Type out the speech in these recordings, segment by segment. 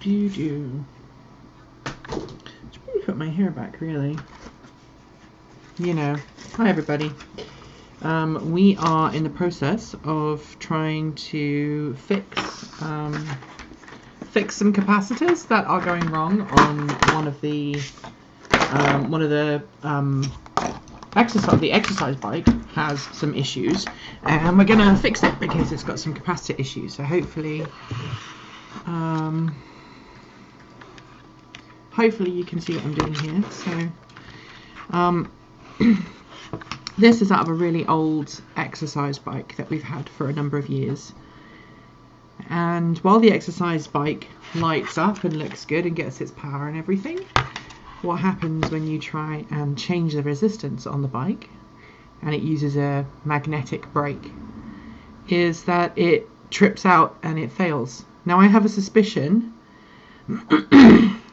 Should probably put my hair back, really. You know. Hi, everybody. We are in the process of trying to fix some capacitors that are going wrong on one of the exercise bike has some issues, and we're gonna fix it because it's got some capacitor issues. So hopefully you can see what I'm doing here. So this is out of a really old exercise bike that we've had for a number of years. And while the exercise bike lights up and looks good and gets its power and everything, what happens when you try and change the resistance on the bike and it uses a magnetic brake is that it trips out and it fails. Now I have a suspicion,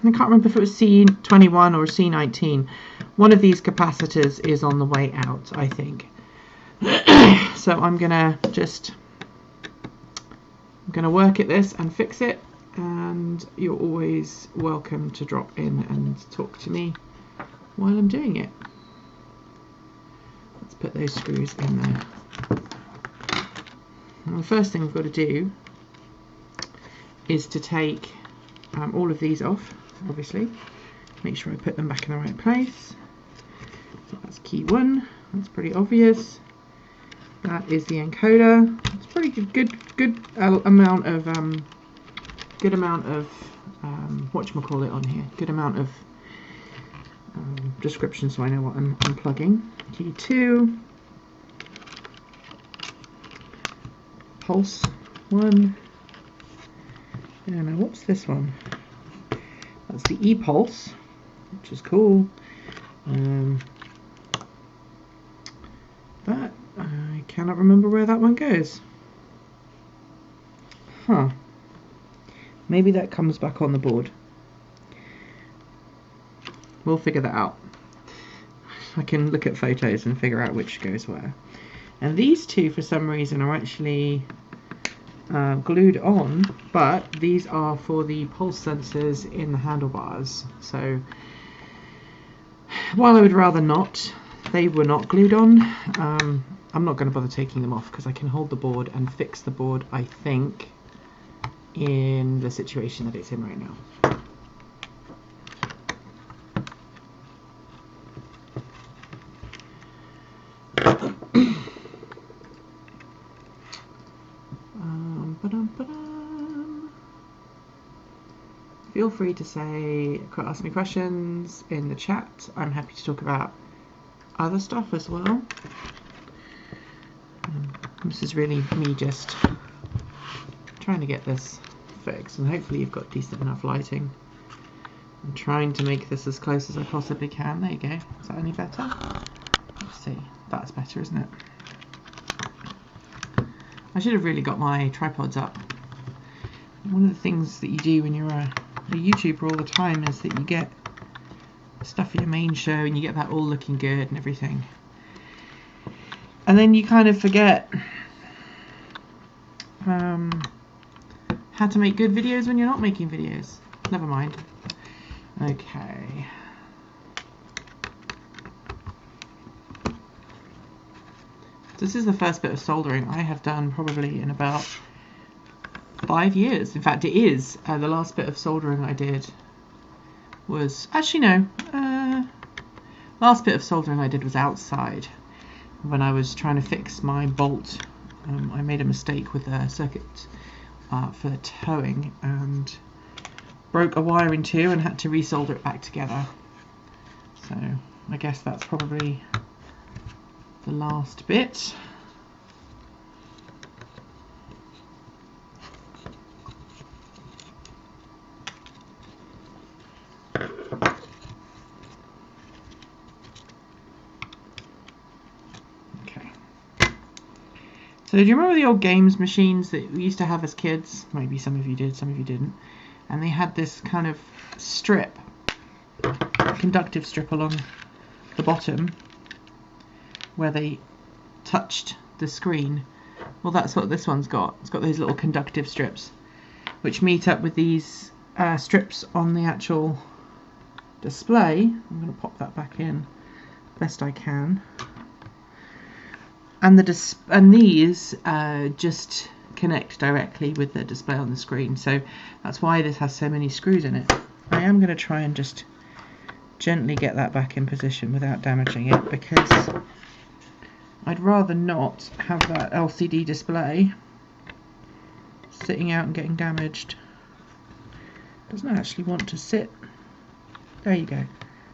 I can't remember if it was C21 or C19, one of these capacitors is on the way out, I think. So I'm gonna work at this and fix it, and you're always welcome to drop in and talk to me while I'm doing it. Let's put those screws in there. Now the first thing we've got to do is to take all of these off, obviously. Make sure I put them back in the right place. So that's key 1, that's pretty obvious. That is the encoder. It's pretty good amount of whatchamacallit on here. Good amount of description, so I know what I'm unplugging. Key 2. Pulse 1. And what's this one? That's the E-pulse, which is cool. But I cannot remember where that one goes. Huh. Maybe that comes back on the board. We'll figure that out. I can look at photos and figure out which goes where. And these two, for some reason, are actually glued on, but these are for the pulse sensors in the handlebars. So while I would rather not, they were not glued on. I'm not going to bother taking them off because I can hold the board and fix the board, I think, in the situation that it's in right now. Feel free to ask me questions in the chat. I'm happy to talk about other stuff as well. This is really me just trying to get this fixed, and hopefully you've got decent enough lighting. I'm trying to make this as close as I possibly can. There you go. Is that any better? Let's see. That's better, isn't it? I should have really got my tripods up. One of the things that you do when you're a YouTuber all the time is that you get stuff for your main show and you get that all looking good and everything. And then you kind of forget how to make good videos when you're not making videos. Never mind. Okay. This is the first bit of soldering I have done probably in about 5 years. In fact, it is. The last bit of soldering I did was... Actually, no. Last bit of soldering I did was outside. When I was trying to fix my bolt, I made a mistake with a circuit for towing and broke a wire in two and had to resolder it back together. So I guess that's probably the last bit. So do you remember the old games machines that we used to have as kids? Maybe some of you did, some of you didn't. And they had this kind of strip, conductive strip along the bottom where they touched the screen. Well, that's what this one's got. It's got those little conductive strips which meet up with these strips on the actual display. I'm going to pop that back in best I can. And these just connect directly with the display on the screen, so that's why this has so many screws in it. I am going to try and just gently get that back in position without damaging it, because I'd rather not have that LCD display sitting out and getting damaged. It doesn't actually want to sit. There you go.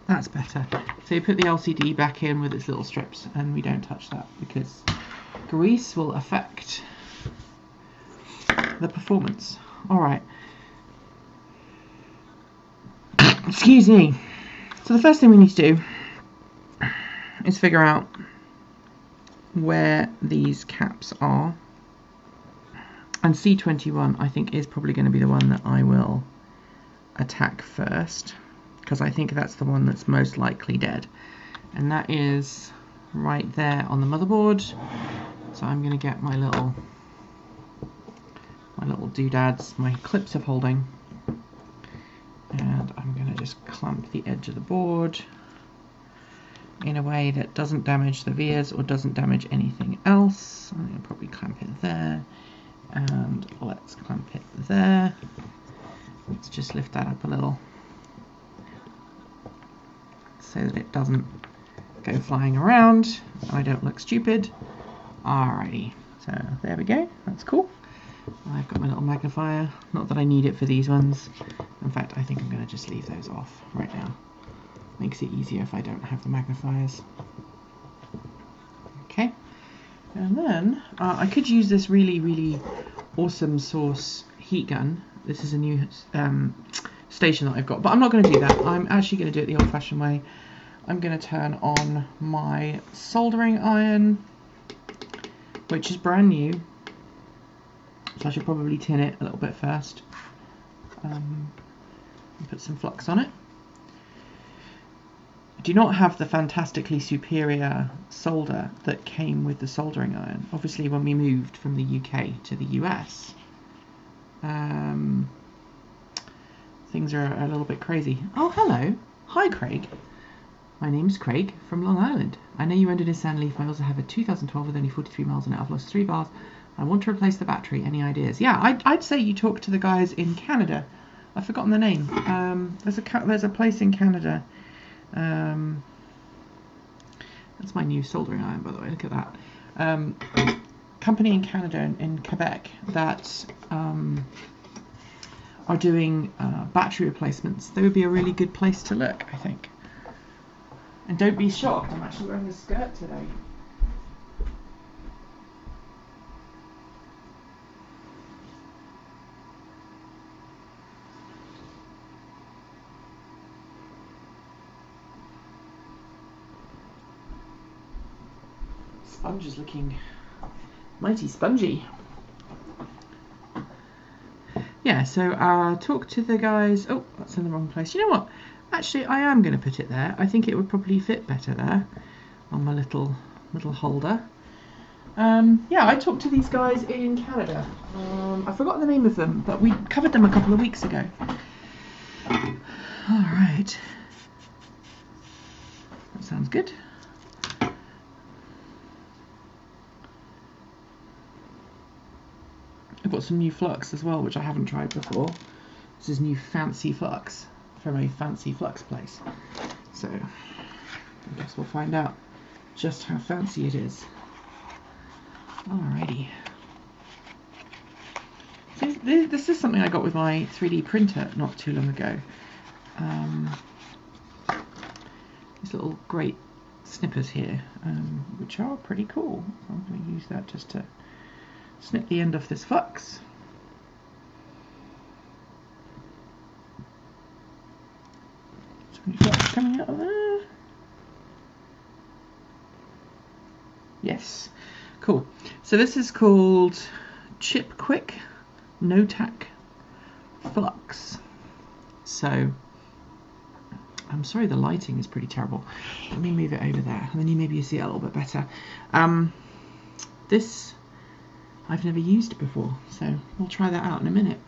That's better. So you put the LCD back in with its little strips, and we don't touch that because grease will affect the performance. Alright. Excuse me. So the first thing we need to do is figure out where these caps are. And C21 I think is probably going to be the one that I will attack first, because I think that's the one that's most likely dead, and that is right there on the motherboard. So I'm going to get my little doodads, my clips of holding, and I'm going to just clamp the edge of the board in a way that doesn't damage the vias or doesn't damage anything else. I'm going to probably clamp it there, and let's clamp it there. Let's just lift that up a little so that it doesn't go flying around and I don't look stupid. Alrighty, so there we go, that's cool. I've got my little magnifier, not that I need it for these ones. In fact, I think I'm going to just leave those off right now. Makes it easier if I don't have the magnifiers. Okay, and then I could use this really awesome Source heat gun. This is a new station that I've got, but I'm not going to do that. I'm actually going to do it the old-fashioned way. I'm going to turn on my soldering iron, which is brand new, so I should probably tin it a little bit first, and put some flux on it. I do not have the fantastically superior solder that came with the soldering iron. Obviously, when we moved from the UK to the US, things are a little bit crazy. Oh, hello. Hi, Craig. My name's Craig from Long Island. I know you owned a Nissan Leaf. I also have a 2012 with only 43 miles on it. I've lost 3 bars. I want to replace the battery. Any ideas? Yeah, I'd say you talk to the guys in Canada. I've forgotten the name. There's a place in Canada. That's my new soldering iron, by the way. Look at that. Company in Canada, in Quebec, that are doing battery replacements. They would be a really good place to look, I think. And don't be shocked, I'm actually wearing a skirt today. Sponge is looking mighty spongy. Yeah, so talk to the guys. Oh, that's in the wrong place. You know what? Actually, I am going to put it there. I think it would probably fit better there on my little holder. Yeah, I talked to these guys in Canada. I've forgotten the name of them, but we covered them a couple of weeks ago. All right. That sounds good. I've got some new flux as well, which I haven't tried before. This is new fancy flux from a fancy flux place. So I guess we'll find out just how fancy it is. Alrighty. So this is something I got with my 3D printer not too long ago. These little great snippers here, which are pretty cool. So I'm going to use that just to snip the end off this flux. So any flux coming out of there? Yes, cool. So this is called Chip Quick No Tack Flux. So I'm sorry the lighting is pretty terrible. Let me move it over there, and then maybe you see it a little bit better. This I've never used before, so we'll try that out in a minute.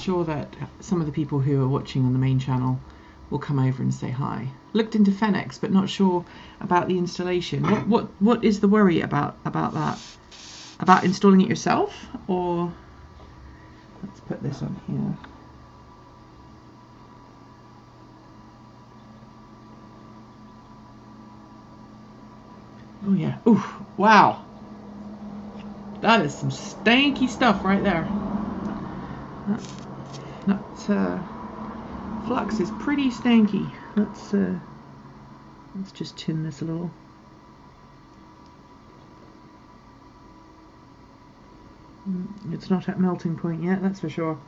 sure that some of the people who are watching on the main channel will come over and say hi. Looked into Fenix, but not sure about the installation. What is the worry about that? About installing it yourself, or let's put this on here. Oh yeah. Ooh, wow. That is some stanky stuff right there. That flux is pretty stanky. Let's just tin this a little. It's not at melting point yet, that's for sure.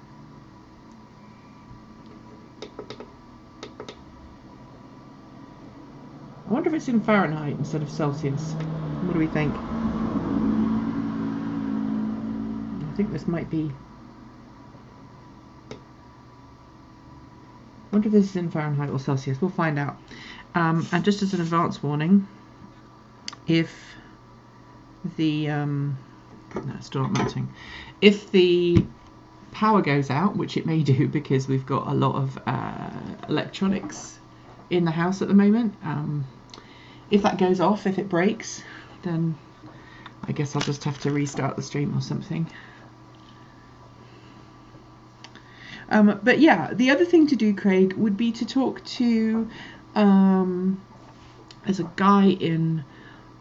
I wonder if it's in Fahrenheit instead of Celsius. What do we think? I think this might be... I wonder if this is in Fahrenheit or Celsius. We'll find out. And just as an advance warning, if the... no, it's still not melting. If the power goes out, which it may do because we've got a lot of electronics in the house at the moment, if that goes off, if it breaks, then I guess I'll just have to restart the stream or something. But yeah, the other thing to do, Craig, would be to talk to there's a guy in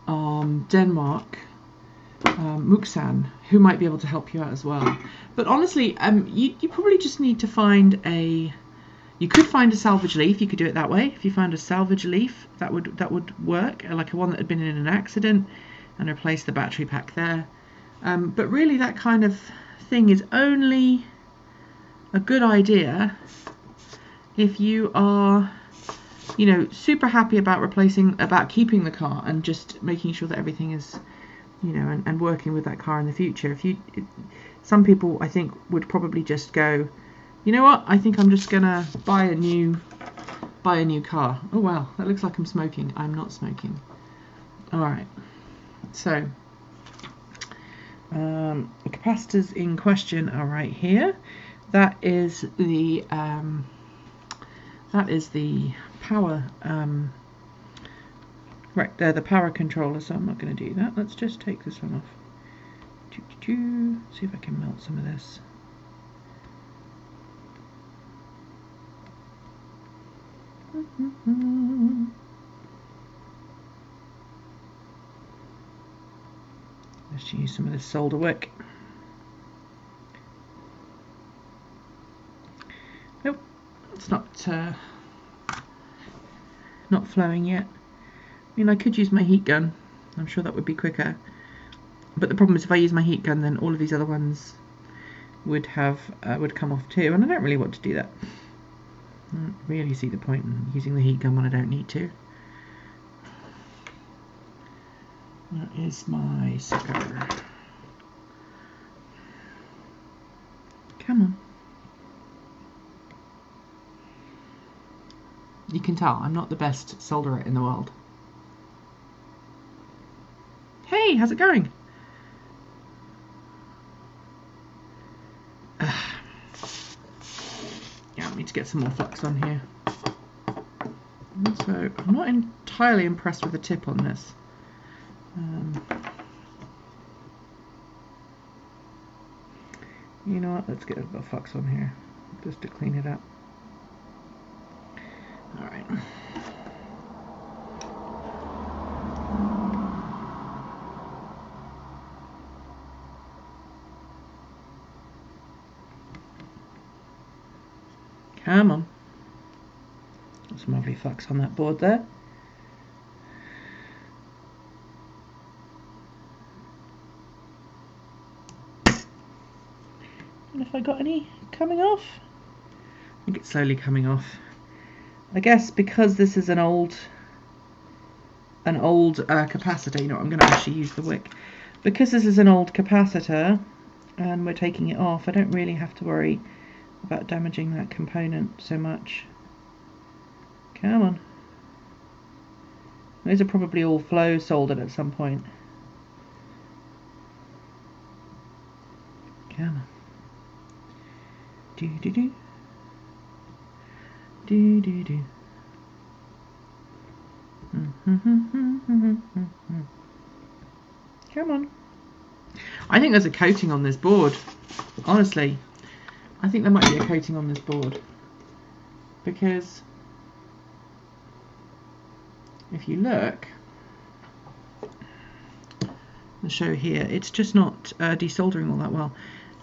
Denmark, Muksan, who might be able to help you out as well. But honestly, you probably just need to find a... You could find a salvage leaf. You could do it that way. If you found a salvage leaf, that would work, like one that had been in an accident, and replace the battery pack there. But really, that kind of thing is only a good idea if you are, you know, super happy about keeping the car and just making sure that everything is, you know, and working with that car in the future. Some people, I think, would probably just go, you know what, I think I'm just gonna buy a new car. Oh wow, that looks like I'm smoking. I'm not smoking. Alright, so the capacitors in question are right here. That is the power right there, the power controller, so I'm not going to do that. Let's just take this one off. See if I can melt some of this. Let's use some of this solder wick. Nope, it's not flowing yet. I mean, I could use my heat gun. I'm sure that would be quicker. But the problem is, if I use my heat gun, then all of these other ones would come off too, and I don't really want to do that. I don't really see the point in using the heat gun when I don't need to. Where is my sucker? Come on. You can tell I'm not the best solderer in the world. Hey, how's it going? Yeah, I need to get some more flux on here. So I'm not entirely impressed with the tip on this. You know what, let's get a bit of flux on here just to clean it up. Alright. Come on. Got some lovely flux on that board there. And if I got any coming off? I think it's slowly coming off. I guess because this is an old capacitor, you know, I'm going to actually use the wick. Because this is an old capacitor and we're taking it off, I don't really have to worry about damaging that component so much. Come on. Those are probably all flow soldered at some point. Come on. Do do do. Do do do. Come on. I think there's a coating on this board. Honestly, I think there might be a coating on this board. Because if you look, I'll show here, it's just not desoldering all that well.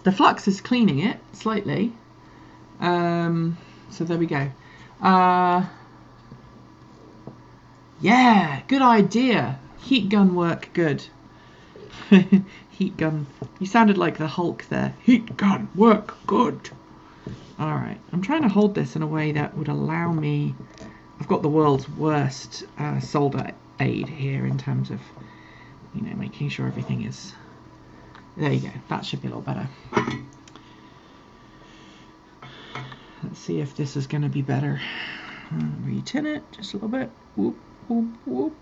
The flux is cleaning it slightly. So there we go. Yeah, good idea. Heat gun work good. Heat gun. You sounded like the Hulk there. Heat gun work good. Alright, I'm trying to hold this in a way that would allow me... I've got the world's worst solder aid here in terms of, you know, making sure everything is... There you go. That should be a lot better. Let's see if this is going to be better. Retin it just a little bit. Whoop, whoop, whoop.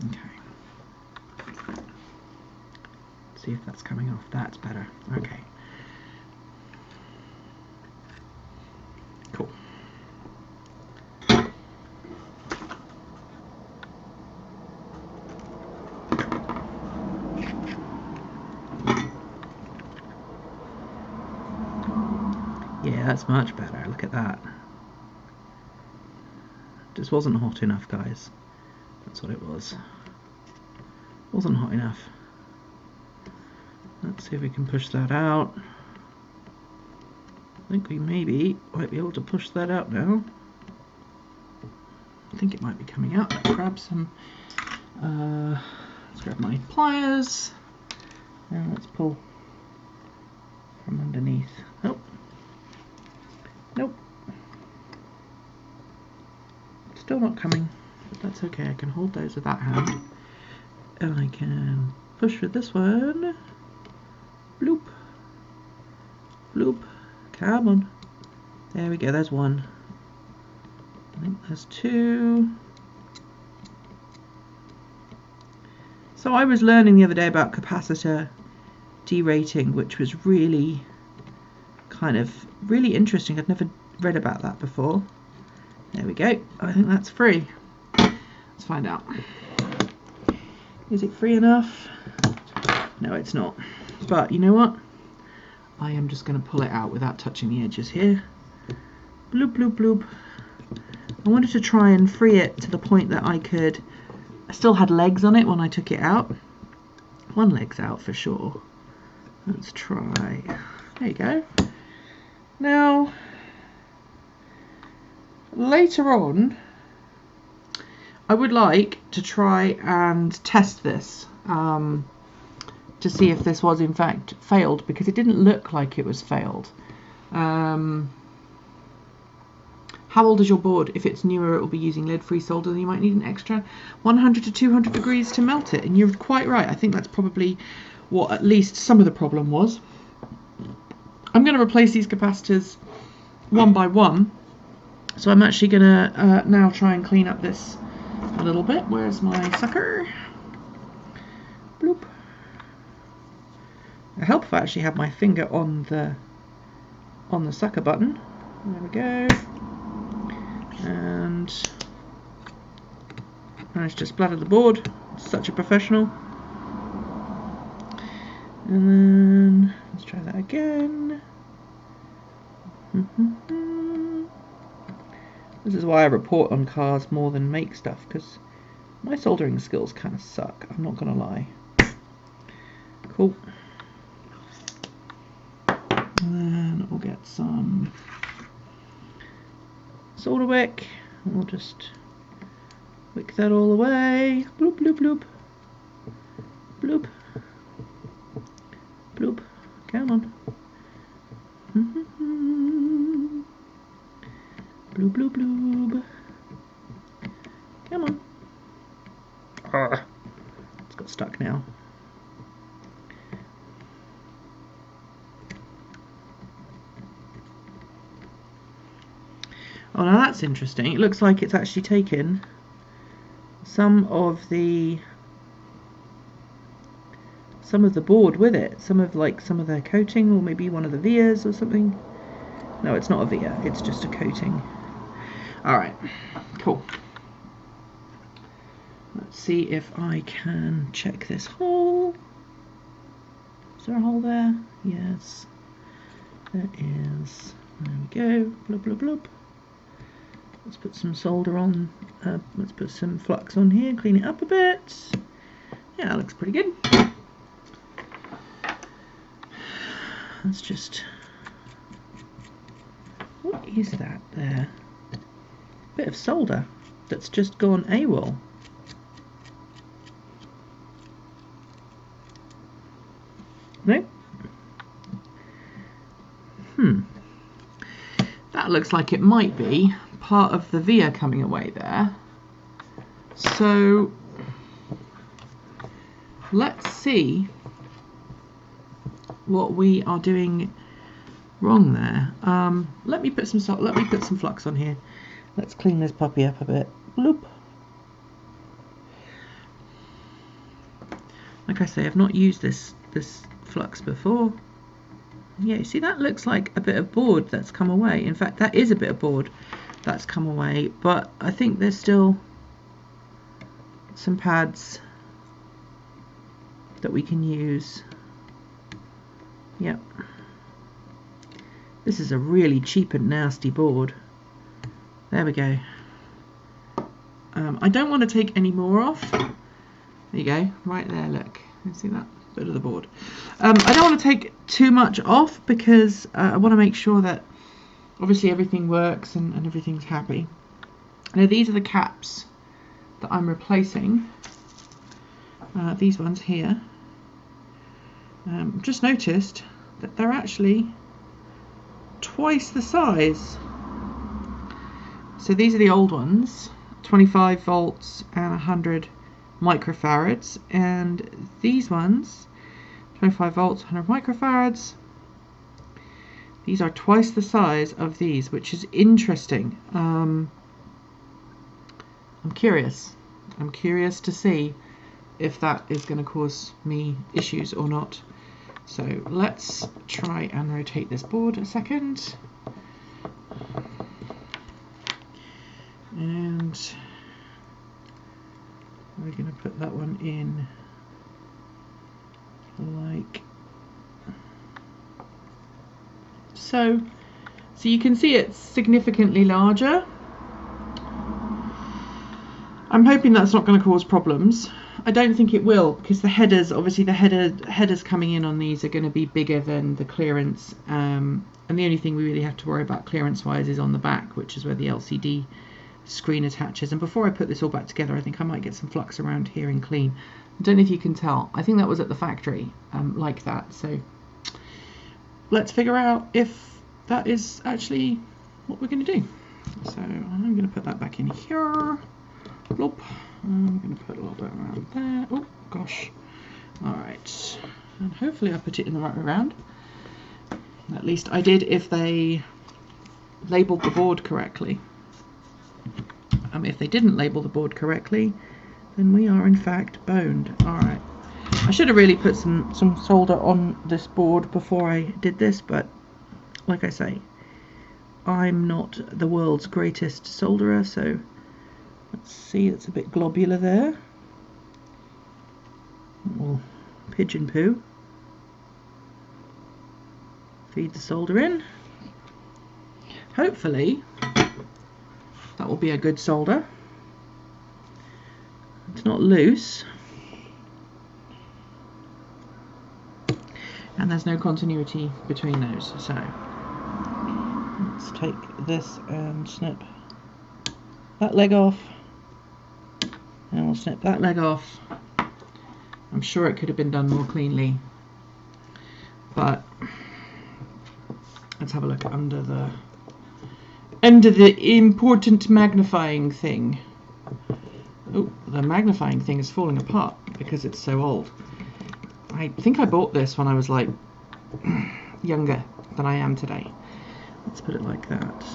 Okay. Let's see if that's coming off. That's better. Okay. Cool. Yeah, that's much better. Look at that. Just wasn't hot enough, guys. That's what it was. Wasn't hot enough. Let's see if we can push that out. I think we maybe might be able to push that out now. I think it might be coming out. Let's grab some. Let's grab my pliers and let's pull from underneath. Nope. Nope. Still not coming, but that's okay. I can hold those with that hand, and I can push with this one. Bloop. Bloop. Come on. There we go, there's one. I think there's two. So I was learning the other day about capacitor derating, which was really really interesting. I'd never read about that before. There we go. I think that's free. Let's find out. Is it free enough? No, it's not. But you know what? I am just going to pull it out without touching the edges here. Bloop, bloop, bloop. I wanted to try and free it to the point that I still had legs on it when I took it out. One leg's out for sure. Let's try. There you go. Now, later on, I would like to try and test this to see if this was in fact failed, because it didn't look like it was failed. How old is your board? If it's newer, it will be using lead-free solder, then you might need an extra 100 to 200 degrees to melt it. And you're quite right. I think that's probably what at least some of the problem was. I'm going to replace these capacitors one by one. So I'm actually going to now try and clean up this a little bit. Where's my sucker? Bloop. It'll help if I actually have my finger on the sucker button. There we go. And managed to splatter the board. Such a professional. And then let's try that again. This is why I report on cars more than make stuff, because my soldering skills kind of suck, I'm not gonna lie. Cool. And then we'll get some solder wick, and we'll just wick that all away. Bloop, bloop, bloop. Bloop. Bloop. Come on. Bloop, bloop, bloop. Come on. It's got stuck now. Oh, now that's interesting. It looks like it's actually taken some of the some of the board with it, some of the coating, or maybe one of the vias or something. No, it's not a via, it's just a coating. Alright, cool. Let's see if I can check this hole. Is there a hole there? Yes, there is. There we go. Blub, blub, blub. Let's put some solder on. Let's put some flux on here, clean it up a bit. Yeah, that looks pretty good. Let's just... What is that there? Bit of solder that's just gone AWOL. No? That looks like it might be part of the via coming away there. So let's see what we are doing wrong there. Let me put some flux on here. Let's clean this puppy up a bit. Bloop. Like I say, I've not used this flux before. Yeah, you see, that looks like a bit of board that's come away. In fact, that is a bit of board that's come away, but I think there's still some pads that we can use. Yep. This is a really cheap and nasty board. There we go. I don't want to take any more off. There you go, right there, look. You see that? Bit of the board. I don't want to take too much off because I want to make sure that obviously everything works and everything's happy. Now these are the caps that I'm replacing. These ones here. Just noticed that they're actually twice the size. So these are the old ones, 25 volts and 100 microfarads, and these ones, 25 volts, 100 microfarads. These are twice the size of these, which is interesting. I'm curious to see if that is going to cause me issues or not. So let's try and rotate this board a second. And we're going to put that one in like so. So you can see it's significantly larger. I'm hoping that's not going to cause problems. I don't think it will, because the headers, obviously the headers coming in on these are going to be bigger than the clearance, and the only thing we really have to worry about clearance wise is on the back, which is where the LCD screen attaches. And before I put this all back together, I think I might get some flux around here and clean. I don't know if you can tell, I think that was at the factory, like that. So let's figure out if that is actually what we're going to do. So I'm going to put that back in here. Plop. I'm going to put a little bit around there. Oh gosh. Alright. And hopefully I put it in the right way around. At least I did if they labelled the board correctly. If they didn't label the board correctly, then we are in fact boned. Alright. I should have really put some solder on this board before I did this, but like I say, I'm not the world's greatest solderer, so let's see, it's a bit globular there. Well, pigeon poo. Feed the solder in. Hopefully that will be a good solder. It's not loose. And there's no continuity between those. So let's take this and snip that leg off. And we'll snip that leg off. I'm sure it could have been done more cleanly, but let's have a look under the important magnifying thing. Oh, the magnifying thing is falling apart because it's so old. I think I bought this when I was like younger than I am today. Let's put it like that.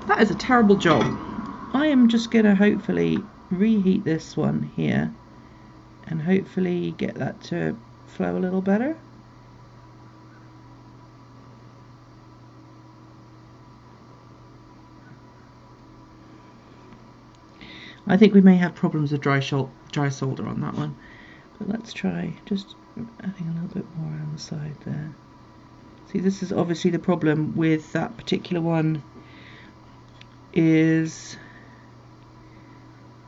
That is a terrible job. I am just going to hopefully reheat this one here and hopefully get that to flow a little better. I think we may have problems with dry solder on that one, but let's try just adding a little bit more on the side there. See, this is obviously the problem with that particular one, is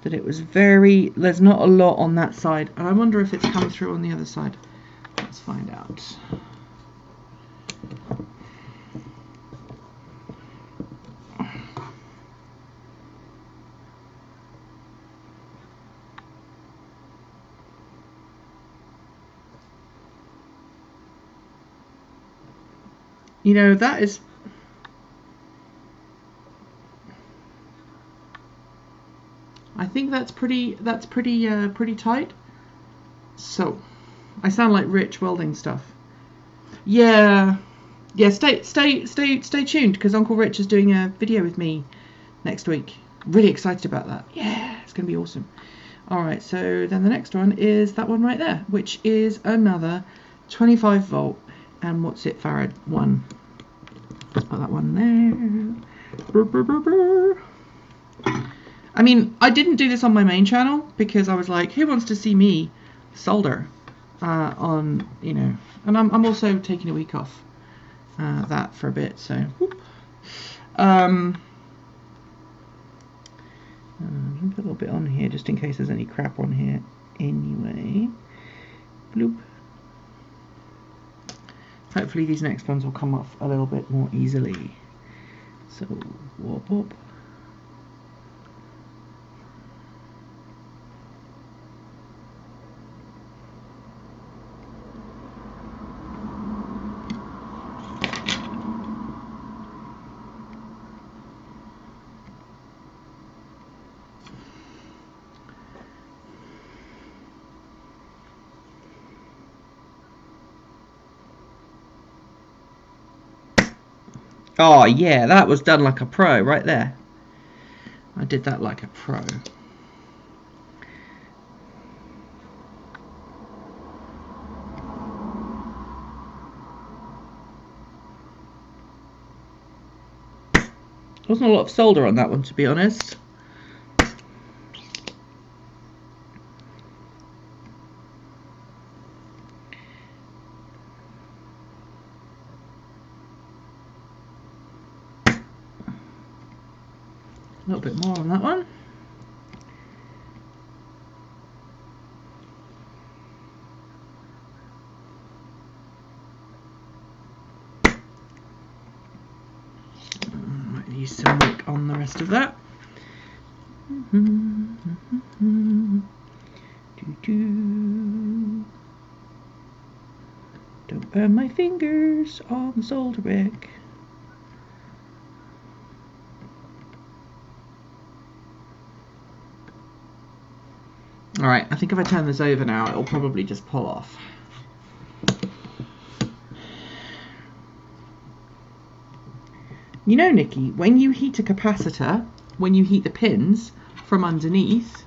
that it was there's not a lot on that side, and I wonder if it's come through on the other side. Let's find out. You know, that is, I think that's pretty tight. So I sound like Rich welding stuff. Yeah, stay tuned, because Uncle Rich is doing a video with me next week. Really excited about that. Yeah, it's gonna be awesome. All right, so then the next one is that one right there, which is another 25 volt and what's it, farad one. Put that one there. Brr, brr, brr, brr. I mean, I didn't do this on my main channel because I was like, who wants to see me solder on, you know, and I'm also taking a week off that for a bit, so whoop. Put a little bit on here just in case there's any crap on here anyway. Bloop. Hopefully these next ones will come off a little bit more easily. So, whoop whoop. Oh yeah, that was done like a pro right there. I did that like a pro. Wasn't a lot of solder on that one, to be honest. A little bit more on that one. Might need some work on the rest of that. Don't burn my fingers on the solder wick. Alright, I think if I turn this over now, it'll probably just pull off. You know, Nikki, when you heat a capacitor, when you heat the pins from underneath,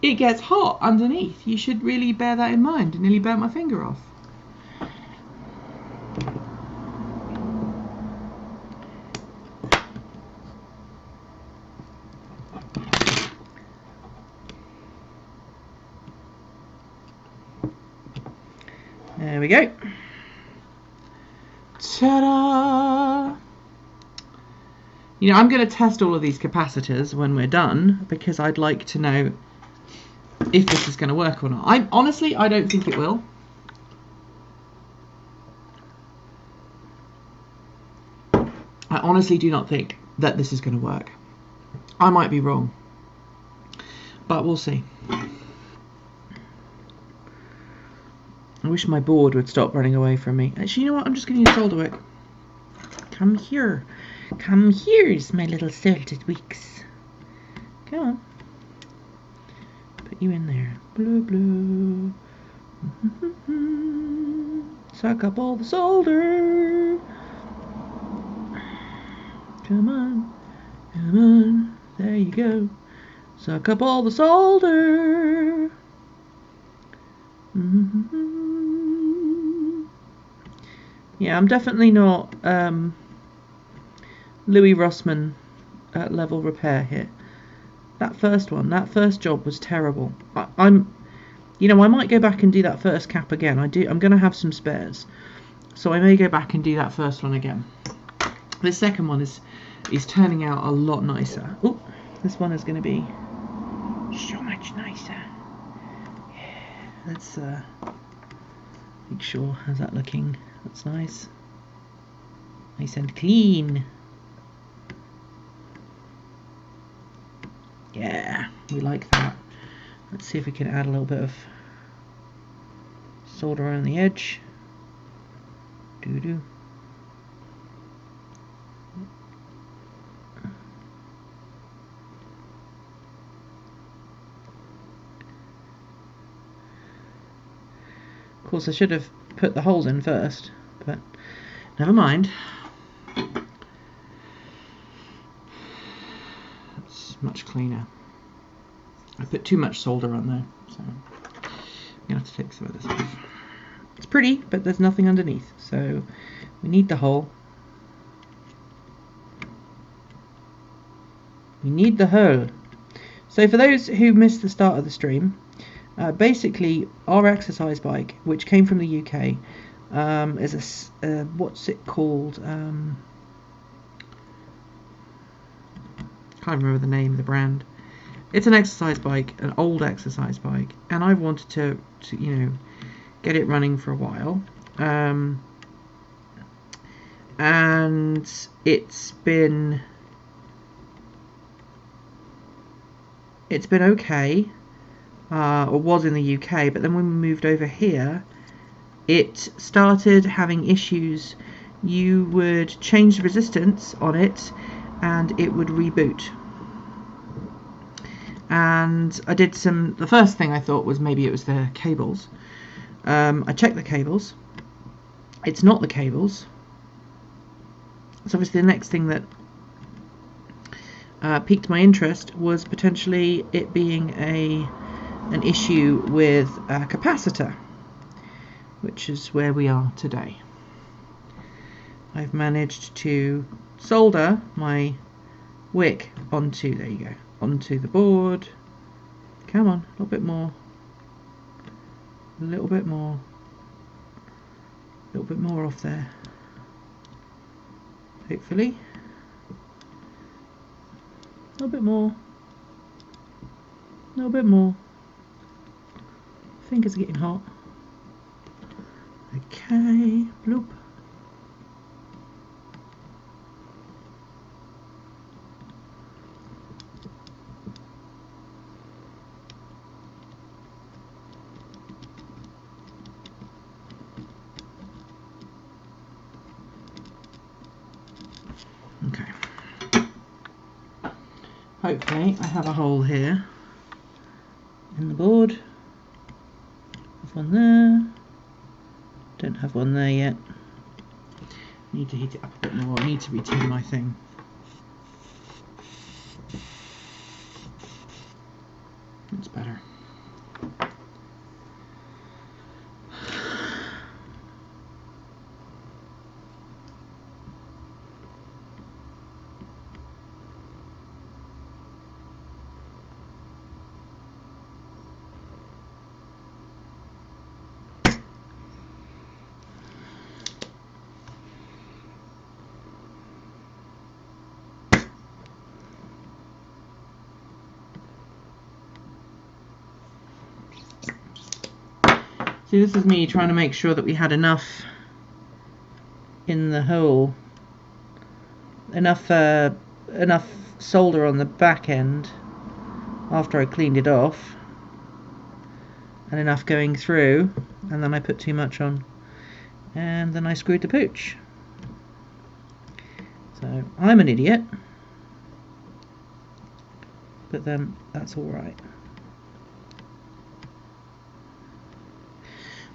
it gets hot underneath. You should really bear that in mind. I nearly burnt my finger off. There we go. Ta-da! You know, I'm going to test all of these capacitors when we're done because I'd like to know if this is going to work or not. Honestly, I don't think it will. I honestly do not think that this is going to work. I might be wrong, but we'll see. I wish my board would stop running away from me. Actually, you know what? I'm just going to use solder wick. Come here. Come here's my little salted wicks. Come on. Put you in there. Blue, blue. Suck up all the solder. Come on. Come on. There you go. Suck up all the solder. Yeah, I'm definitely not Louis Rossmann level repair here. That first job was terrible. You know, I might go back and do that first cap again. I'm going to have some spares, so I may go back and do that first one again. This second one is turning out a lot nicer. Oh, this one is going to be so much nicer. Yeah, let's make sure. How's that looking? That's nice. Nice and clean. Yeah, we like that. Let's see if we can add a little bit of solder around the edge. Doo-doo. Of course, I should have put the holes in first, but never mind. It's much cleaner. I put too much solder on there, so I'm gonna have to take some of this off. It's pretty, but there's nothing underneath, so we need the hole. We need the hole. So for those who missed the start of the stream, basically our exercise bike, which came from the UK, is a what's it called? Can't remember the name of the brand. It's an exercise bike, an old exercise bike, and I've wanted to you know, get it running for a while. And it's been okay, or was in the UK, but then when we moved over here, it started having issues. You would change the resistance on it and it would reboot. And I did the first thing I thought was maybe it was the cables. I checked the cables. It's not the cables. So obviously the next thing that piqued my interest was potentially it being an issue with a capacitor, which is where we are today. I've managed to solder my wick onto, there you go, onto the board. Come on, a little bit more, a little bit more, a little bit more off there, hopefully. A little bit more, a little bit more. Fingers are getting hot. Okay, bloop. Okay. Hopefully I have a hole here in the board. There's one there. Don't have one there yet. Need to heat it up a bit more. I need to retune my thing. That's better. See, this is me trying to make sure that we had enough in the hole, enough solder on the back end after I cleaned it off, and enough going through, and then I put too much on, and then I screwed the pooch. So I'm an idiot, but then that's all right.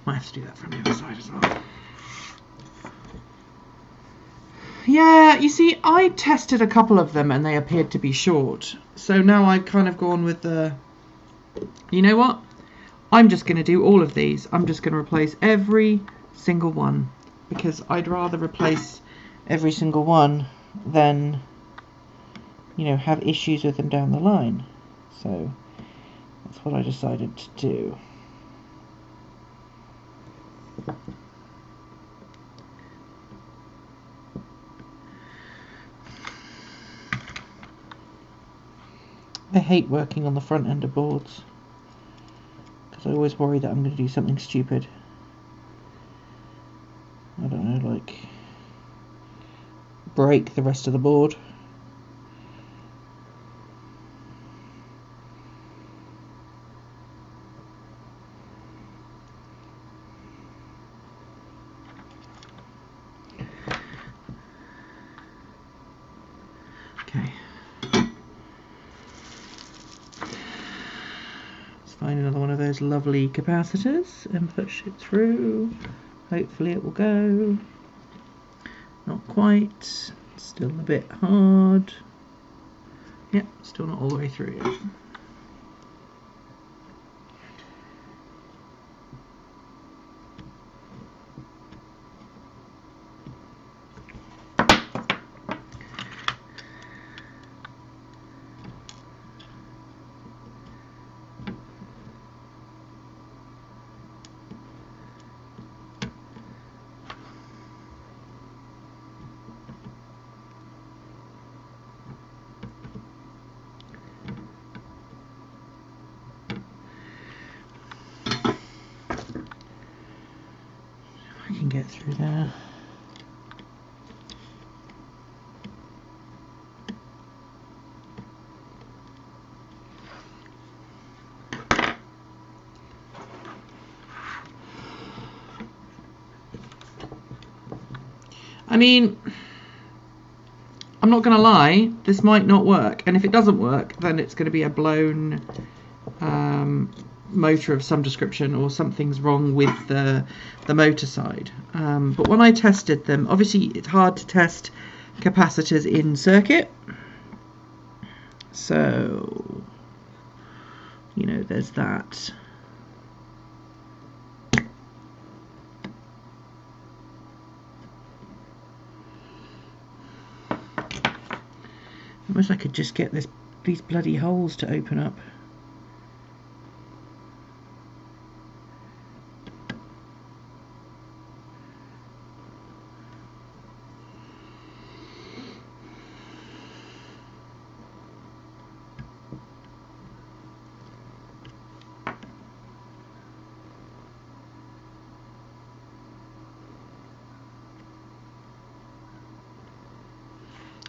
Might have to do that from the other side as well. Yeah, you see, I tested a couple of them and they appeared to be short. So now I've kind of gone with the, you know what? I'm just going to do all of these. I'm just going to replace every single one, because I'd rather replace every single one than, you know, have issues with them down the line. So that's what I decided to do. I hate working on the front end of boards, because I always worry that I'm going to do something stupid. I don't know, like break the rest of the board. Okay. Let's find another one of those lovely capacitors and push it through. Hopefully it will go. Not quite. Still a bit hard. Yep, still not all the way through yet. I can get through there. I mean, I'm not going to lie, this might not work, and if it doesn't work, then it's going to be a blown motor of some description, or something's wrong with the motor side. But when I tested them, obviously it's hard to test capacitors in circuit, so you know, there's that. I wish I could just get these bloody holes to open up.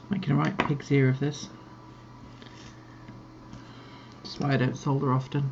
Making a right pig's ear of this. That's why I don't solder often.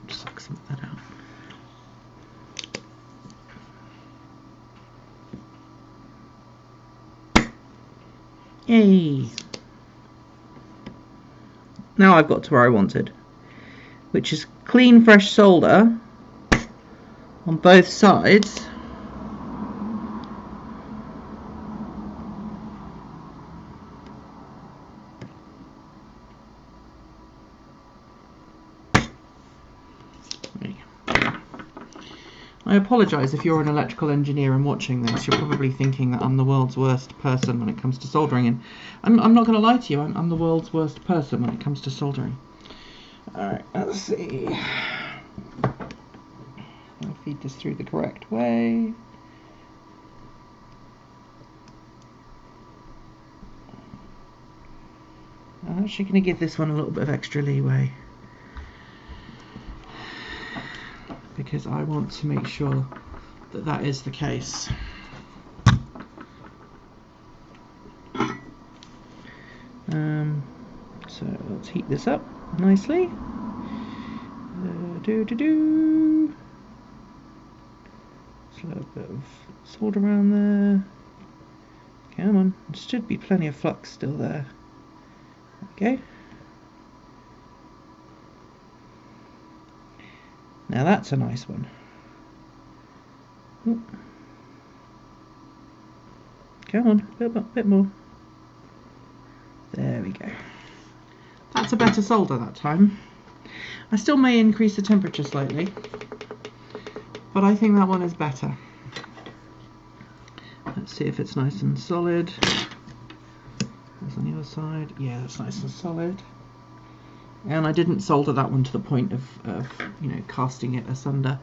Suck some of that out. Yay! Now I've got to where I wanted, which is clean, fresh solder on both sides. I apologise if you're an electrical engineer and watching this. You're probably thinking that I'm the world's worst person when it comes to soldering, and I'm not going to lie to you. I'm the world's worst person when it comes to soldering. Alright, let's see. I'll feed this through the correct way. I'm actually going to give this one a little bit of extra leeway, because I want to make sure that that is the case. So let's heat this up nicely. Just a little bit of salt around there. Come on, there should be plenty of flux still there. Okay. Now that's a nice one. Ooh. Come on, a bit more. There we go. That's a better solder that time. I still may increase the temperature slightly, but I think that one is better. Let's see if it's nice and solid. That's on the other side. Yeah, that's nice and solid. And I didn't solder that one to the point of you know, casting it asunder.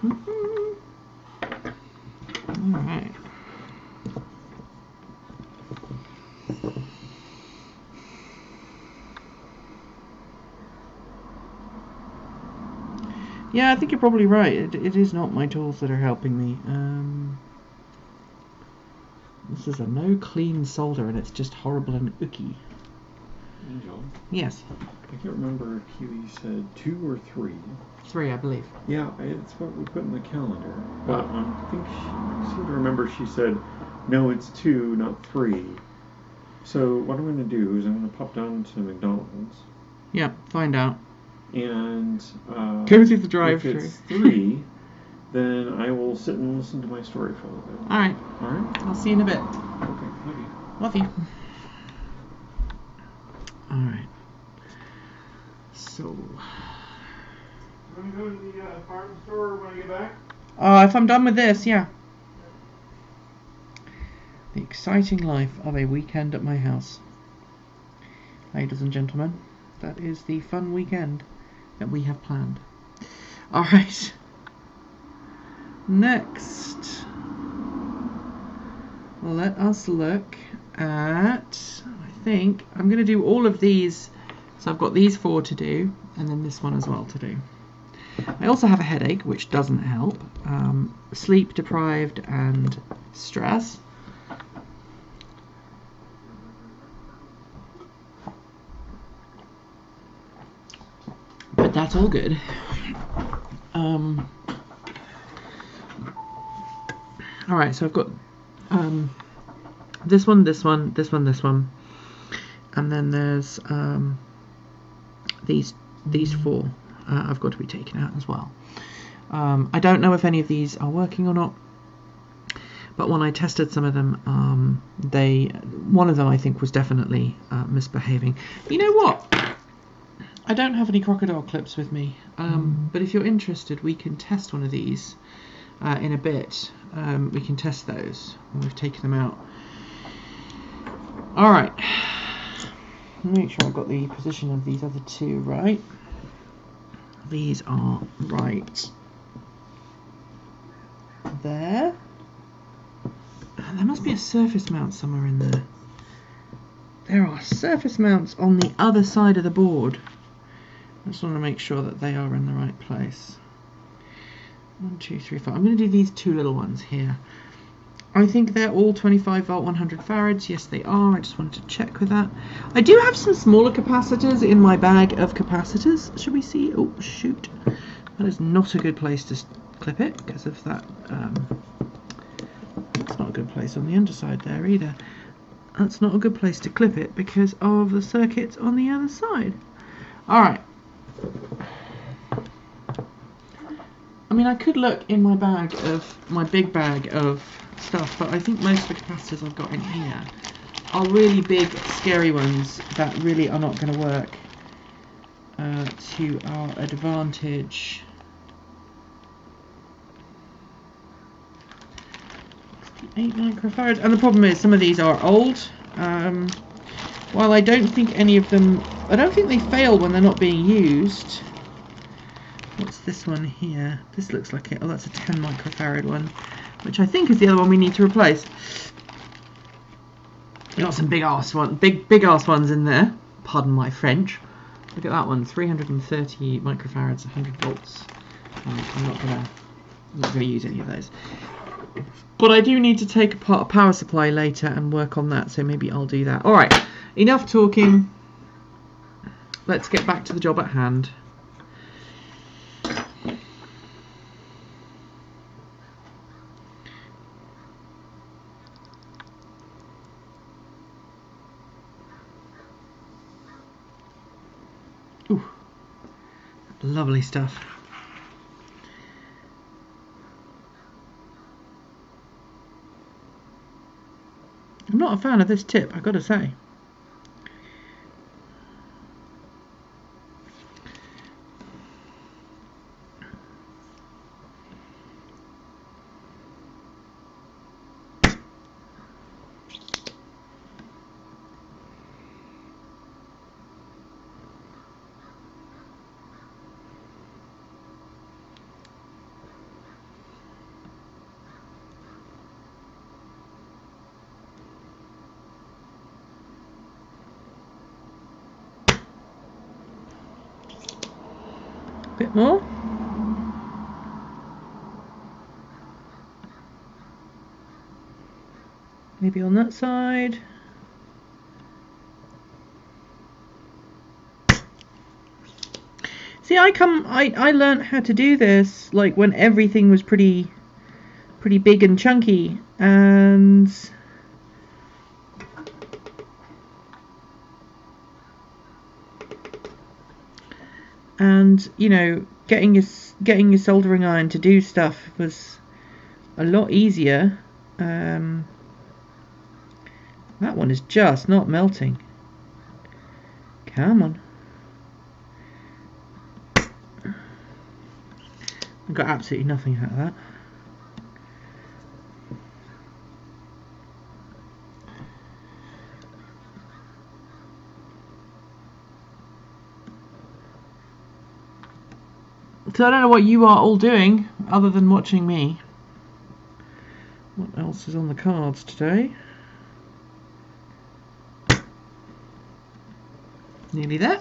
All right. Yeah, I think you're probably right. It is not my tools that are helping me. This is a no clean solder, and it's just horrible and icky. Angel? Yes? I can't remember if Huey said 2 or 3. 3, I believe. Yeah, it's what we put in the calendar. But I think I seem to remember she said, no, it's 2, not 3. So what I'm going to do is I'm going to pop down to McDonald's. Yeah, find out. And go through the drive-thru. If it's 3, then I will sit and listen to my story for a little bit. Alright. Alright? I'll see you in a bit. Okay, love you. Love you. Alright. So. You want to go to the department store when I get back? If I'm done with this, yeah. The exciting life of a weekend at my house. Ladies and gentlemen, that is the fun weekend that we have planned. Alright. Next, let us look at, I think, I'm going to do all of these. So I've got these 4 to do, and then this one as well to do. I also have a headache, which doesn't help. Sleep deprived and stress. But that's all good. Alright, so I've got this one, this one, this one, this one, and then there's these 4 I've got to be taken out as well. I don't know if any of these are working or not, but when I tested some of them, one of them I think was definitely misbehaving. You know what? I don't have any crocodile clips with me, but if you're interested, we can test one of these in a bit. We can test those when we've taken them out. Alright, make sure I've got the position of these other 2 right. These are right there. There must be a surface mount somewhere in there. There are surface mounts on the other side of the board. I just want to make sure that they are in the right place. 1, 2, 3, 4. I'm going to do these 2 little ones here. I think they're all 25 volt 100 farads. Yes, they are. I just wanted to check with that. I do have some smaller capacitors in my bag of capacitors. Should we see? Oh, shoot. That is not a good place to clip it because of that. It's not a good place on the underside there either. That's not a good place to clip it because of the circuits on the other side. Alright. I mean, I could look in my big bag of stuff, but I think most of the capacitors I've got in here are really big, scary ones that really are not going to work to our advantage. 8 microfarads, and the problem is some of these are old. While I don't think any of them, I don't think they fail when they're not being used. What's this one here? This looks like it. Oh, that's a 10 microfarad one, which I think is the other one we need to replace. We got some big ass ones in there. Pardon my French. Look at that one, 330 microfarads, 100 volts. I'm not gonna use any of those. But I do need to take apart a power supply later and work on that, so maybe I'll do that. All right, enough talking. Let's get back to the job at hand. Ooh, lovely stuff. I'm not a fan of this tip, I've got to say. Bit more. Maybe on that side. See, I learned how to do this like when everything was pretty big and chunky, and you know, getting your soldering iron to do stuff was a lot easier. That one is just not melting. Come on. I got absolutely nothing out of that. So I don't know what you are all doing other than watching me. What else is on the cards today? Nearly there.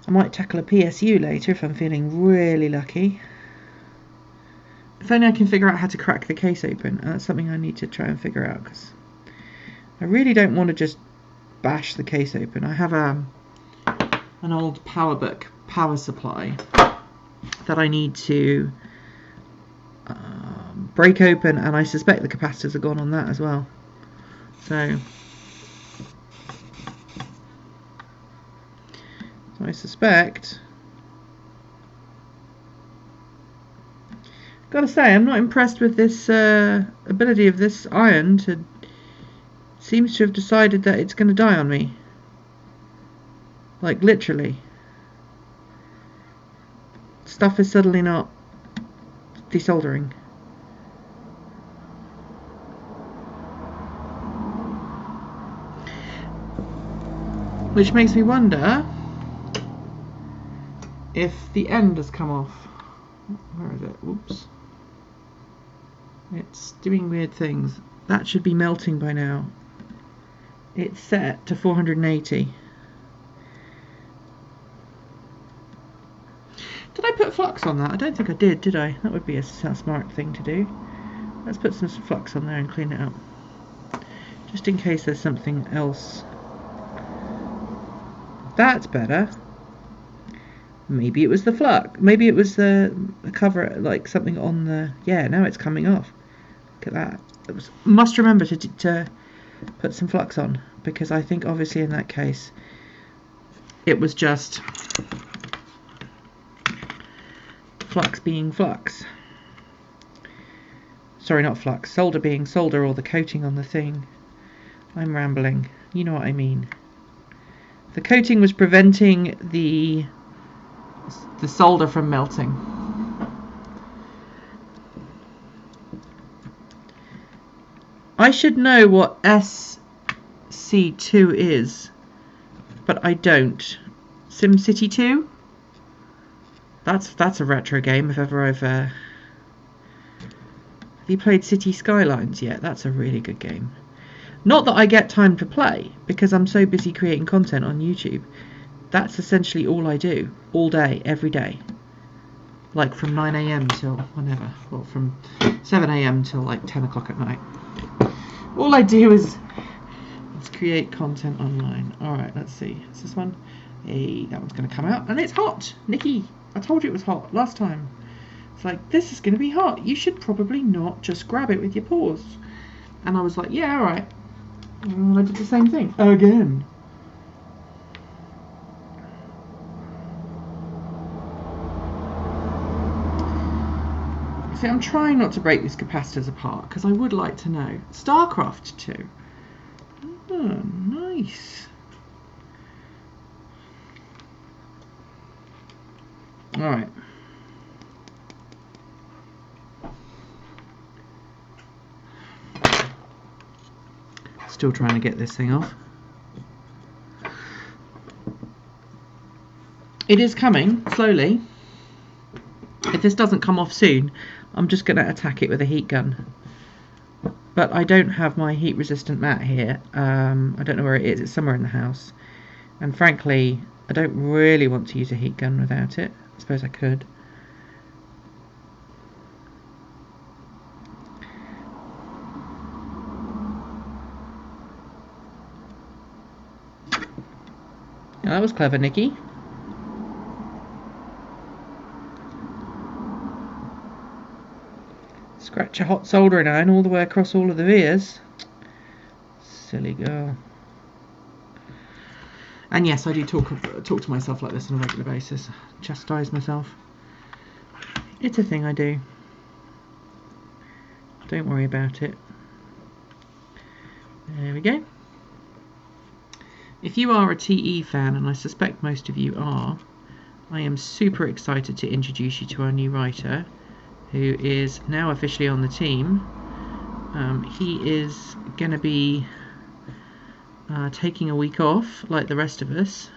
I might tackle a PSU later if I'm feeling really lucky. If only I can figure out how to crack the case open. And that's something I need to try and figure out, because I really don't want to just bash the case open. I have an old power supply that I need to break open, and I suspect the capacitors are gone on that as well. So I suspect. Gotta say, I'm not impressed with this ability of this iron to. Seems to have decided that it's going to die on me. Like literally. Stuff is suddenly not desoldering. Which makes me wonder if the end has come off. Where is it? Whoops. It's doing weird things. That should be melting by now. It's set to 480. Did I put flux on that? I don't think I did I? That would be a smart thing to do. Let's put some flux on there and clean it up. Just in case there's something else. That's better. Maybe it was the flux. Maybe it was the cover, like something on the... Yeah, now it's coming off. Look at that. Must remember to put some flux on, because I think obviously in that case it was just flux being flux. Sorry, not flux. Solder being solder, or the coating on the thing. I'm rambling. You know what I mean. The coating was preventing the solder from melting. I should know what SC2 is, but I don't. SimCity 2? That's a retro game if ever I've... Have you played City Skylines yet? That's a really good game. Not that I get time to play, because I'm so busy creating content on YouTube. That's essentially all I do, all day, every day. Like from 9 AM till whenever, or from 7 AM till like 10 o'clock at night. All I do is create content online. Alright, let's see. Is this one? Hey, that one's going to come out. And it's hot! Nikki, I told you it was hot last time. It's like, this is going to be hot. You should probably not just grab it with your paws. And I was like, yeah, alright. And I did the same thing. Again. See, I'm trying not to break these capacitors apart because I would like to know. StarCraft 2. Oh, nice. Alright. Still trying to get this thing off. It is coming, slowly. If this doesn't come off soon, I'm just going to attack it with a heat gun. But I don't have my heat resistant mat here. I don't know where it is. It's somewhere in the house. And frankly, I don't really want to use a heat gun without it. I suppose I could. Oh, that was clever, Nikki. Scratch a hot soldering iron all the way across all of the ears. Silly girl. And yes, I do talk to myself like this on a regular basis. Chastise myself. It's a thing I do. Don't worry about it. There we go. If you are a TE fan, and I suspect most of you are, I am super excited to introduce you to our new writer, who is now officially on the team. He is going to be taking a week off, like the rest of us,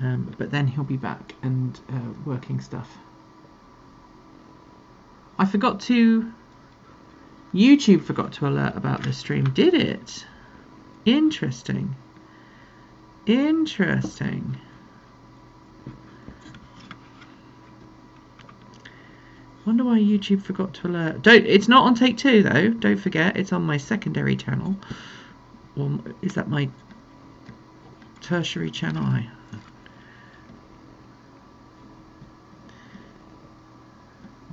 but then he'll be back and working stuff. YouTube forgot to alert about this stream, did it? Interesting. Interesting. Wonder why YouTube forgot to alert. It's not on Take Two though. Don't forget, it's on my secondary channel. Or is that my tertiary channel?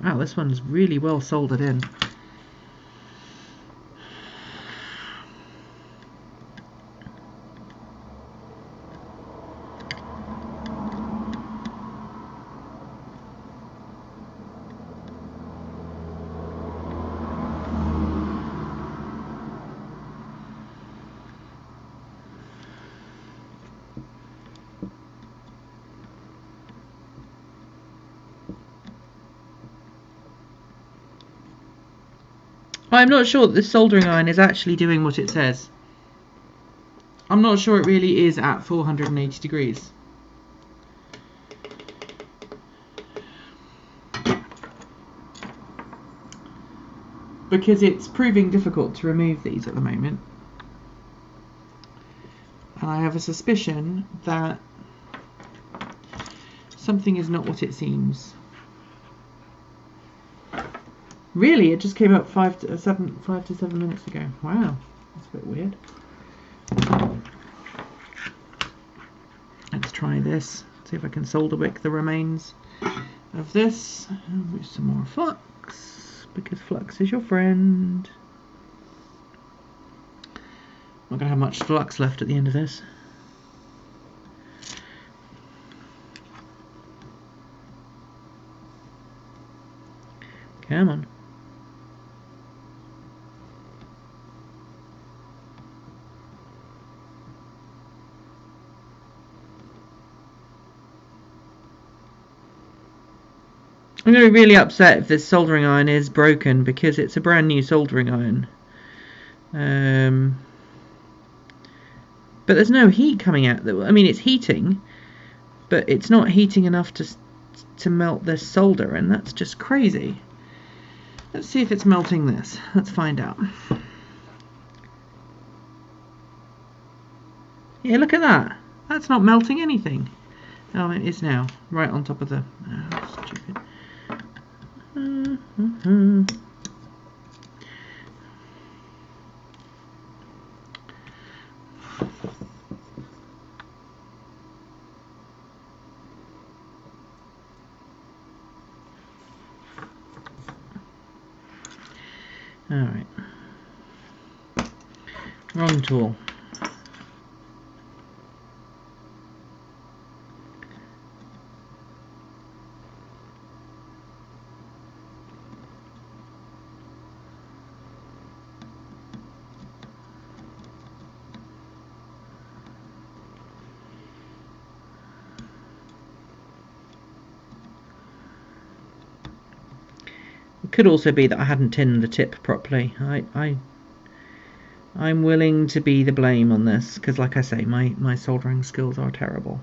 Wow, this one's really well soldered in. I'm not sure that this soldering iron is actually doing what it says. I'm not sure it really is at 480 degrees. Because it's proving difficult to remove these at the moment. And I have a suspicion that something is not what it seems. Really, it just came up 5 to 7 minutes ago. Wow, that's a bit weird. Let's try this. See if I can solder wick the remains of this. With some more flux, because flux is your friend. I'm not going to have much flux left at the end of this. Come on. I'm going to be really upset if this soldering iron is broken, because it's a brand new soldering iron. But there's no heat coming out. I mean, it's heating, but it's not heating enough to melt this solder, and that's just crazy. Let's see if it's melting this. Let's find out. Yeah, look at that. That's not melting anything. Oh, it is now. Right on top of the... Oh, stupid. Alright. Wrong tool. It could also be that I hadn't tinned the tip properly. I'm willing to be the blame on this, because like I say, my soldering skills are terrible.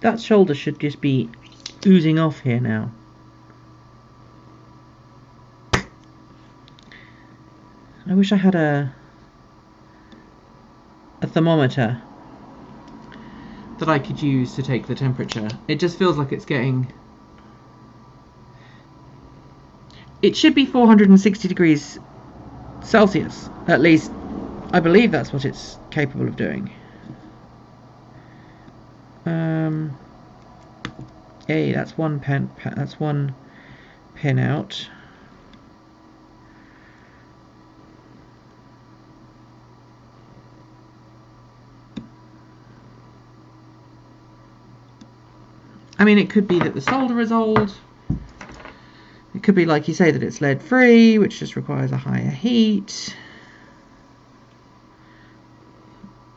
That shoulder should just be oozing off here now. I wish I had a thermometer that I could use to take the temperature. It just feels like it's getting... It should be 460 degrees Celsius. At least, I believe that's what it's capable of doing. Hey, that's one pin out. I mean, it could be that the solder is old. It could be, like you say, that it's lead free, which just requires a higher heat.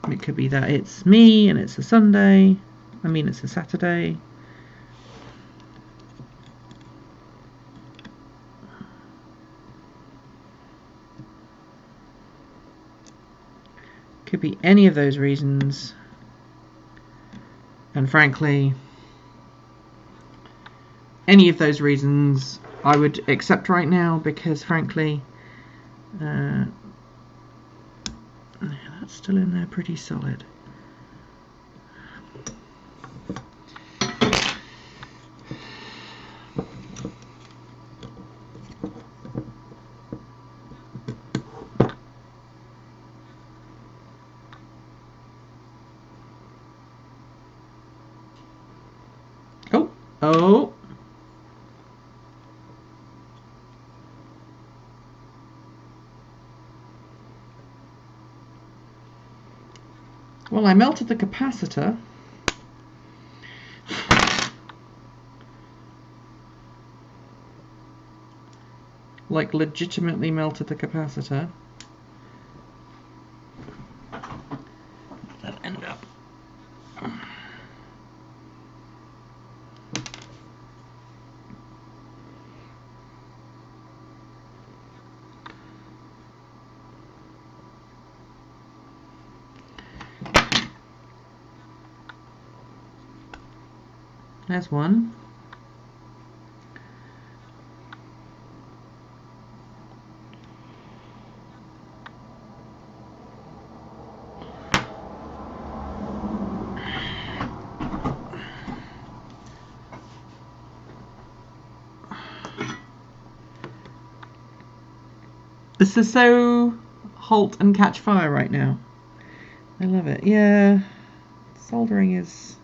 It could be that it's me and it's a Sunday. I mean, it's a Saturday. Could be any of those reasons. And frankly, any of those reasons I would accept right now, because frankly, yeah, that's still in there pretty solid. Oh. Well, I melted the capacitor. Like, legitimately melted the capacitor. That end up. There's one. This is so halt and catch fire right now. I love it. Yeah, soldering is...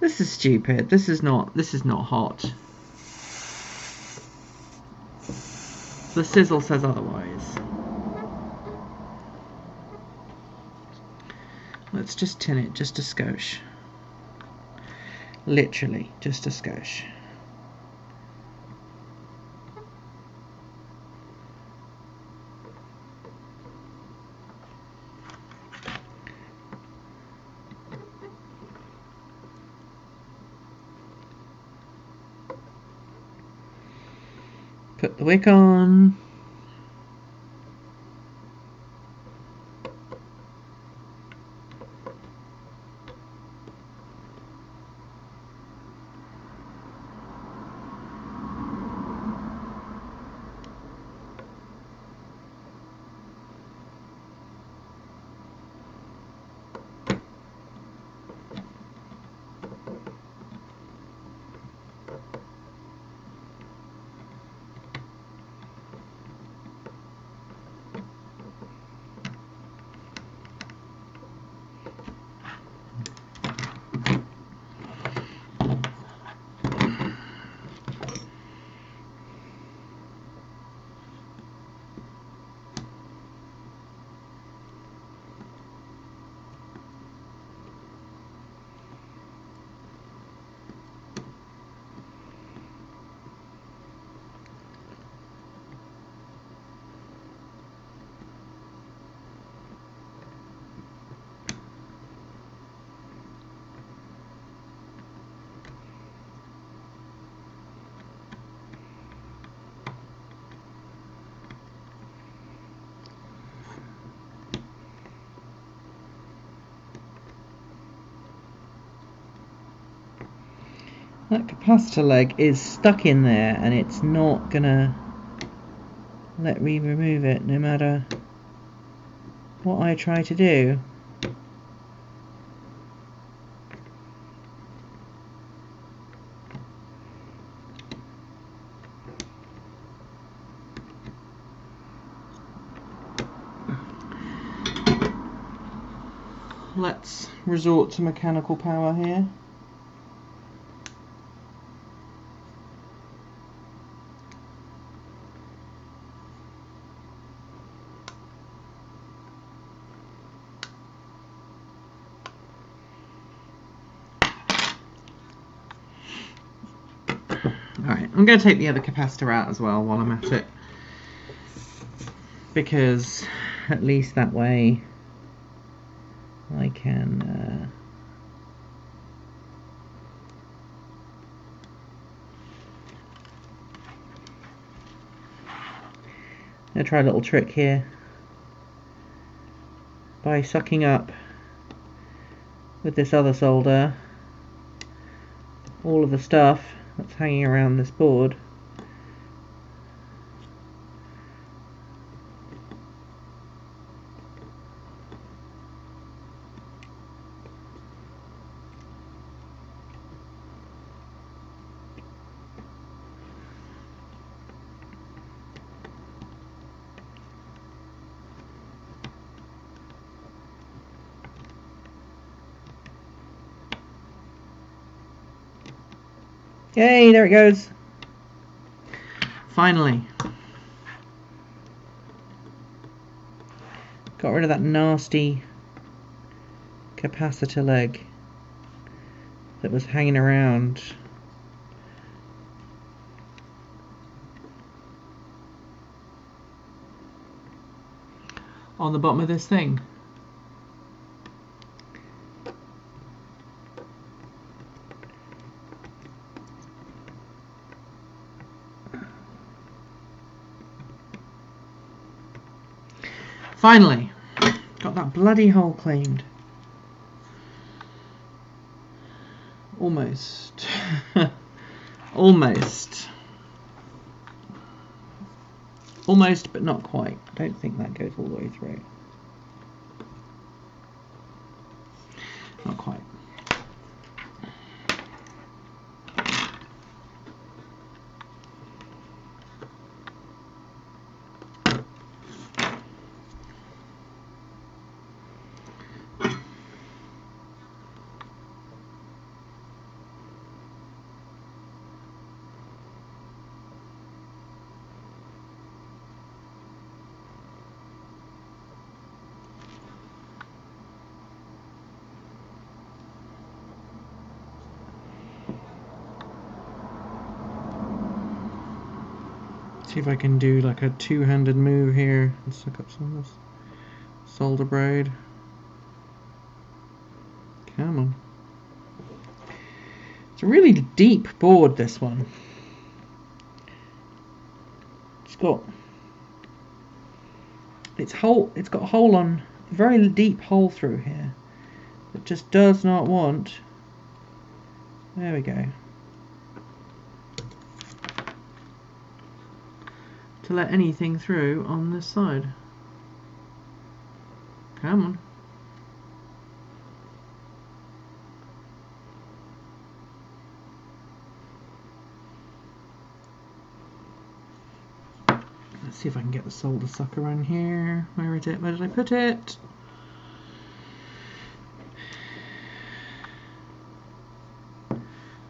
This is stupid. This is not hot. The sizzle says otherwise. Let's just tin it just a skosh. Literally, just a skosh. Put the wick on. That capacitor leg is stuck in there and it's not gonna let me remove it no matter what I try to do. Let's resort to mechanical power here. Alright, I'm going to take the other capacitor out as well while I'm at it, because at least that way I can I'm going to try a little trick here by sucking up with this other solder all of the stuff that's hanging around this board. Yay, there it goes. Finally. Got rid of that nasty capacitor leg that was hanging around. On the bottom of this thing. Finally, got that bloody hole cleaned. Almost. Almost. Almost, but not quite. I don't think that goes all the way through. Not quite. See if I can do like a two-handed move here and suck up some of this solder braid. Come on. It's a really deep board, this one. It's got a hole on, a very deep hole through here. It just does not want. There we go. To let anything through on this side. Come on. Let's see if I can get the solder sucker on here. Where is it? Where did I put it?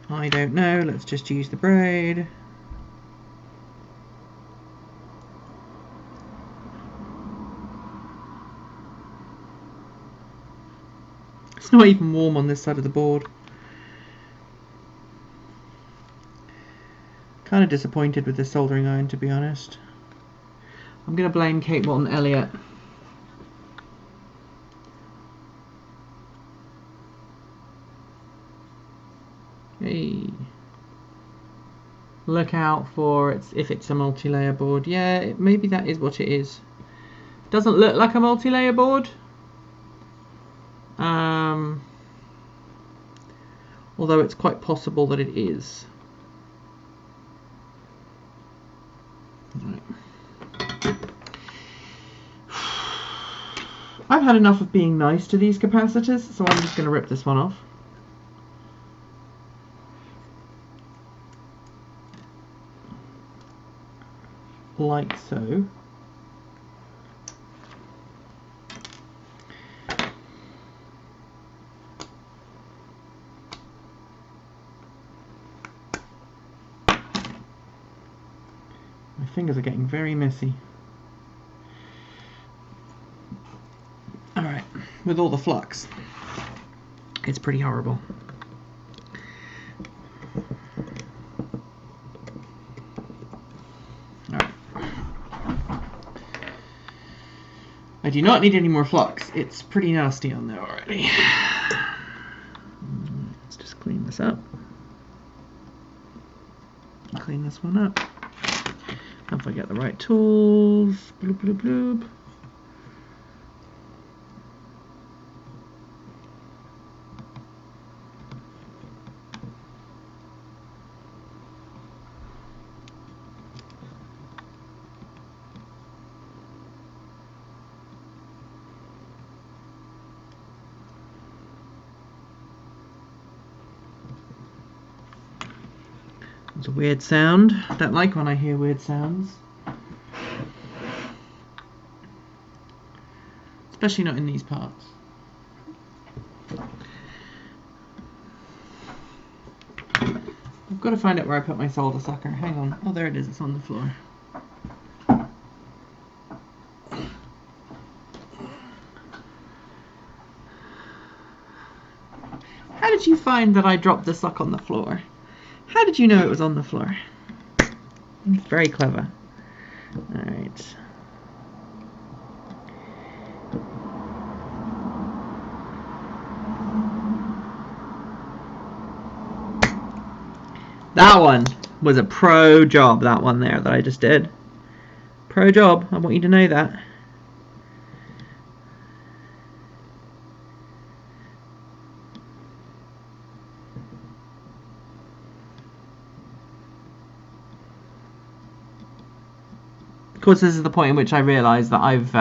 I don't know. Let's just use the braid. It's not even warm on this side of the board. Kind of disappointed with this soldering iron, to be honest. I'm going to blame Kate Walton Elliott. Hey. Look out for it if it's a multi-layer board. Yeah, maybe that is what it is. Doesn't look like a multi-layer board. Although it's quite possible that it is. Right. I've had enough of being nice to these capacitors, so I'm just going to rip this one off. Like so. My fingers are getting very messy. Alright, with all the flux, it's pretty horrible. Alright. I do not need any more flux. It's pretty nasty on there already. Let's just clean this up. Clean this one up. If I get the right tools. Bloop, bloop, bloop. It's a weird sound. I don't like when I hear weird sounds. Especially not in these parts. I've got to find out where I put my solder sucker. Hang on. Oh, there it is. It's on the floor. How did you find that I dropped the suck on the floor? How did you know it was on the floor? Very clever. Alright. That one was a pro job, that one there that I just did. Pro job. I want you to know that. Of course, this is the point in which I realise that I've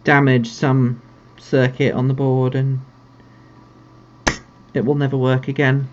damaged some circuit on the board and it will never work again.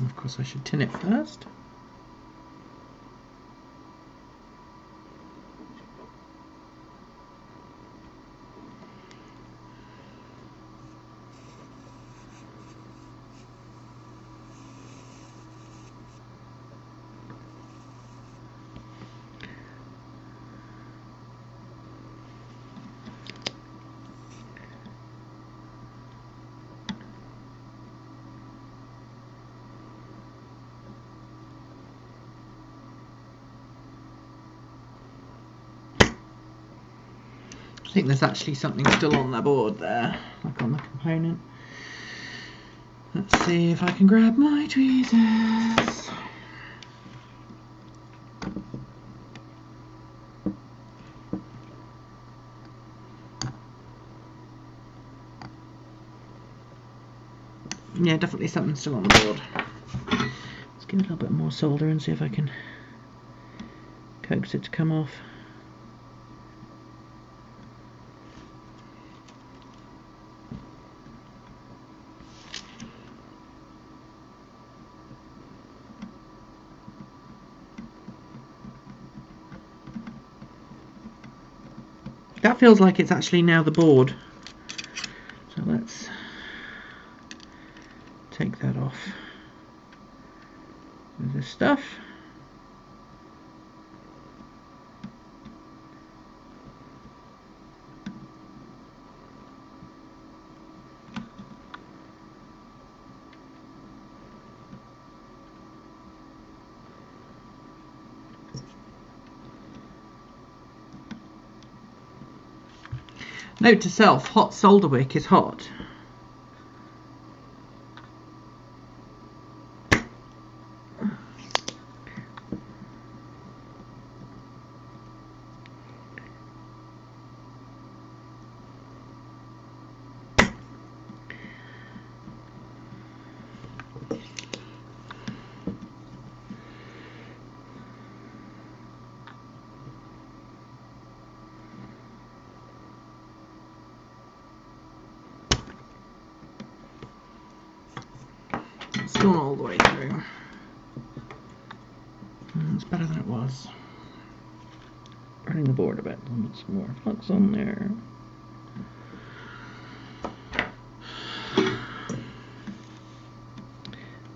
Of course, I should tin it first. I think there's actually something still on the board there, like on the component. Let's see if I can grab my tweezers. Yeah, definitely something still on the board. Let's give it a little bit more solder and see if I can coax it to come off. That feels like it's actually now the board. So let's take that off with this stuff. Note to self, hot solder wick is hot. It's gone all the way through. It's better than it was. Running the board a bit. Put some more flux on there.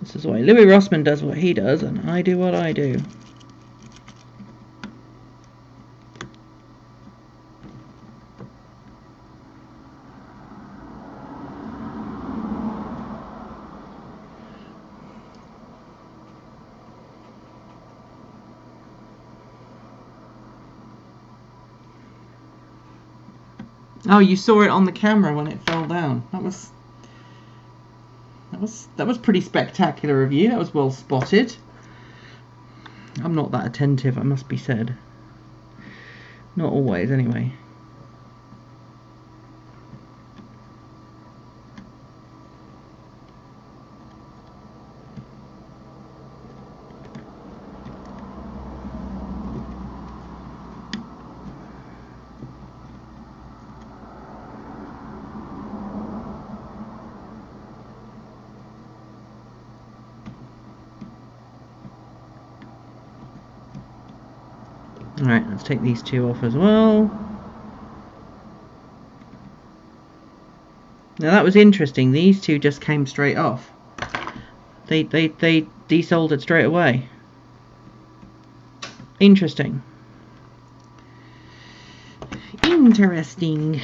This is why Louis Rossman does what he does, and I do what I do. Oh, you saw it on the camera when it fell down. That was pretty spectacular of you. That was well spotted. I'm not that attentive, I must be said. Not always, anyway. Alright, let's take these two off as well. Now that was interesting. These two just came straight off. They desoldered straight away. Interesting. Interesting.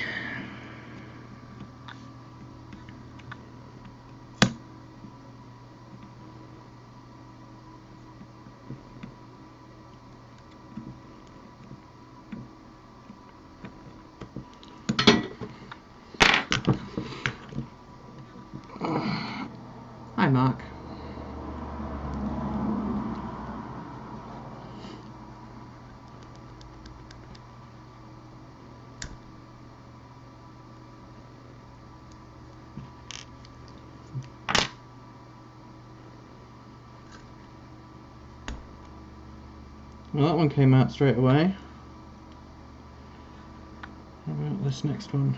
Hi, Mark. Well, that one came out straight away. How about this next one?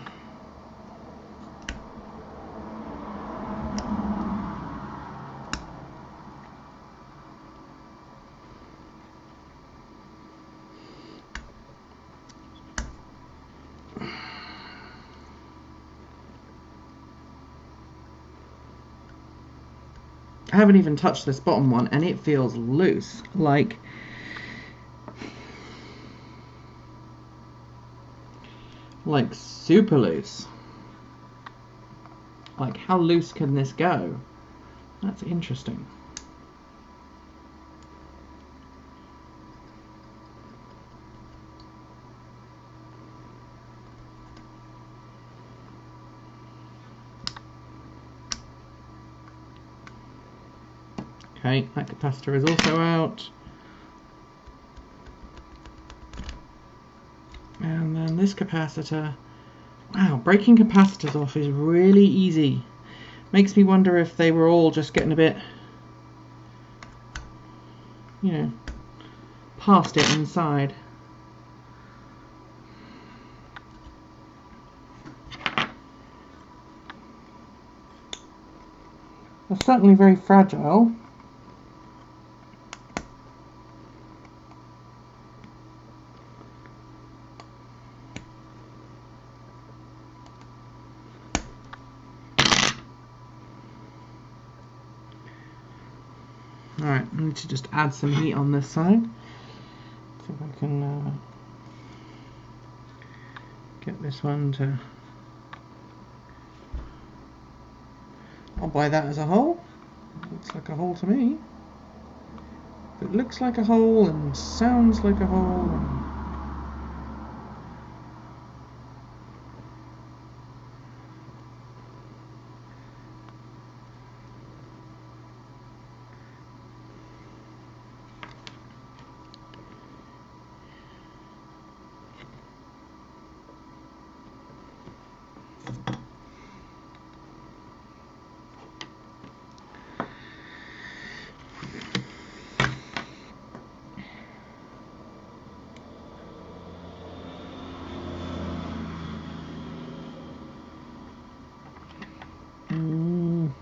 I haven't even touched this bottom one and it feels loose, like super loose. Like, how loose can this go? That's interesting. Okay, that capacitor is also out. And then this capacitor. Wow, breaking capacitors off is really easy. Makes me wonder if they were all just getting a bit, you know, past it inside. They're certainly very fragile. Alright, I need to just add some heat on this side. See if I can get this one to... I'll buy that as a hole. Looks like a hole to me. It looks like a hole and sounds like a hole.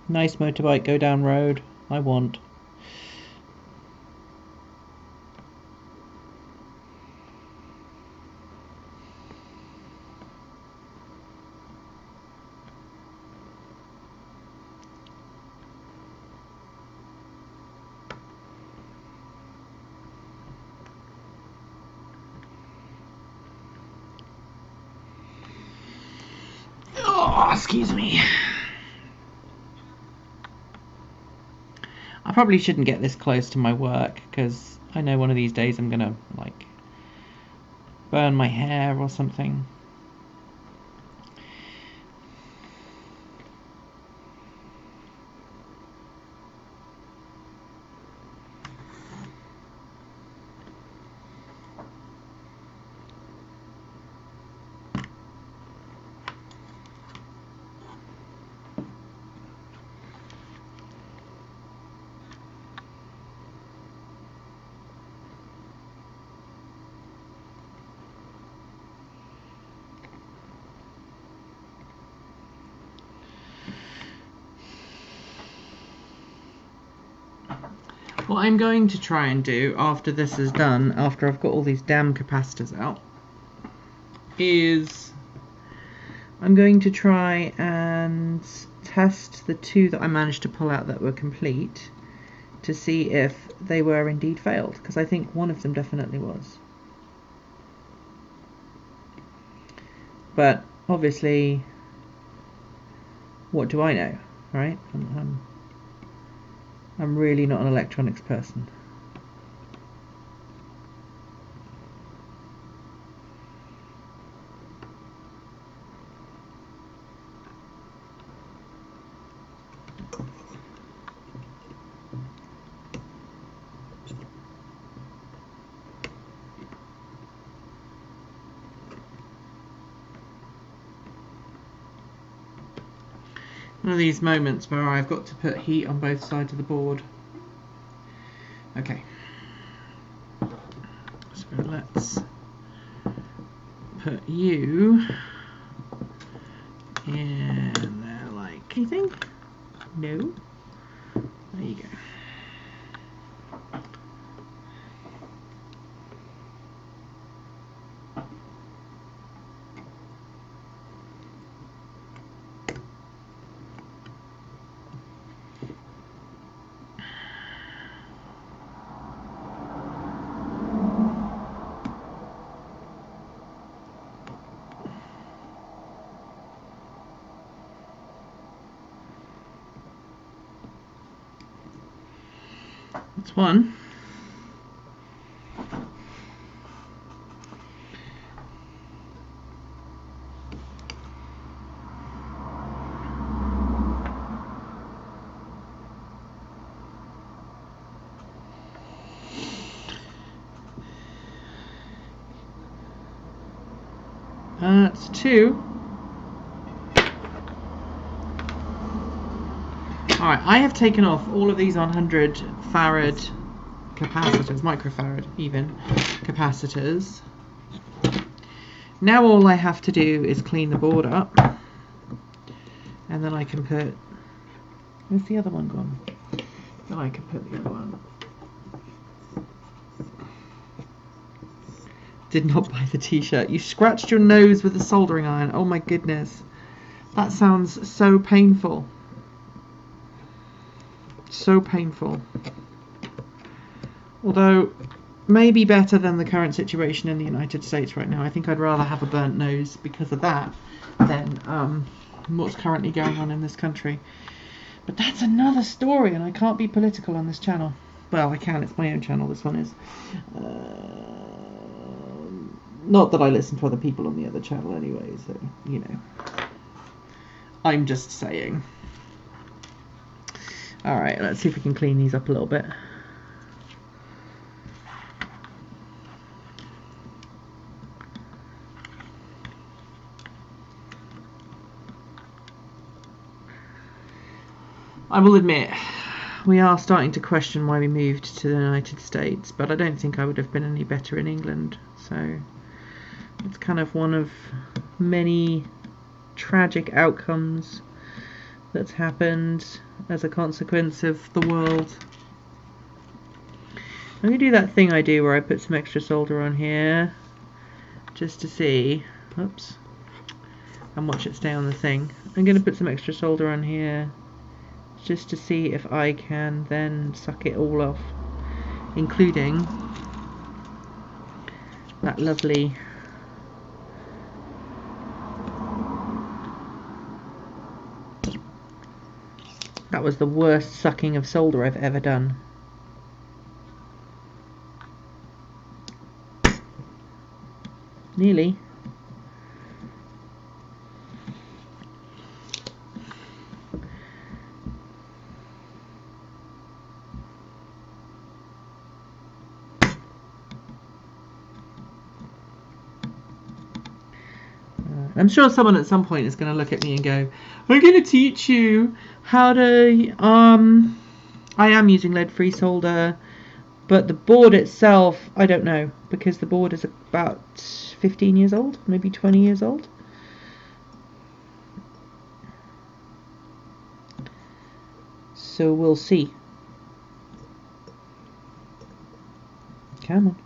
Nice motorbike, go down road. I want. Oh, excuse me. I probably shouldn't get this close to my work because I know one of these days I'm gonna like burn my hair or something. What I'm going to try and do after this is done, after I've got all these damn capacitors out, is I'm going to try and test the two that I managed to pull out that were complete to see if they were indeed failed, because I think one of them definitely was. But obviously, what do I know, right? I'm really not an electronics person. One of these moments where I've got to put heat on both sides of the board. Okay. So let's put you in there like anything. No. There you go. That's one. That's 2. Alright, I have taken off all of these 100 farad capacitors, microfarad even, capacitors. Now all I have to do is clean the board up, and then I can put, where's the other one gone? Then I can put the other one. Did not buy the t-shirt. You scratched your nose with a soldering iron. Oh my goodness. That sounds so painful. So painful. Although, maybe better than the current situation in the United States right now. I think I'd rather have a burnt nose because of that than what's currently going on in this country. But that's another story, and I can't be political on this channel. Well, I can. It's my own channel. This one is. Not that I listen to other people on the other channel anyway, so, you know. I'm just saying. Alright, let's see if we can clean these up a little bit. I will admit, we are starting to question why we moved to the United States, but I don't think I would have been any better in England, so it's kind of one of many tragic outcomes that's happened as a consequence of the world. I'm going to do that thing I do where I put some extra solder on here just to see, oops, and watch it stay on the thing. I'm going to put some extra solder on here just to see if I can then suck it all off, including that lovely that was the worst sucking of solder I've ever done. Nearly. I'm sure someone at some point is going to look at me and go, I'm going to teach you how to, I am using lead-free solder, but the board itself, I don't know, because the board is about 15 years old, maybe 20 years old. So we'll see. Come on.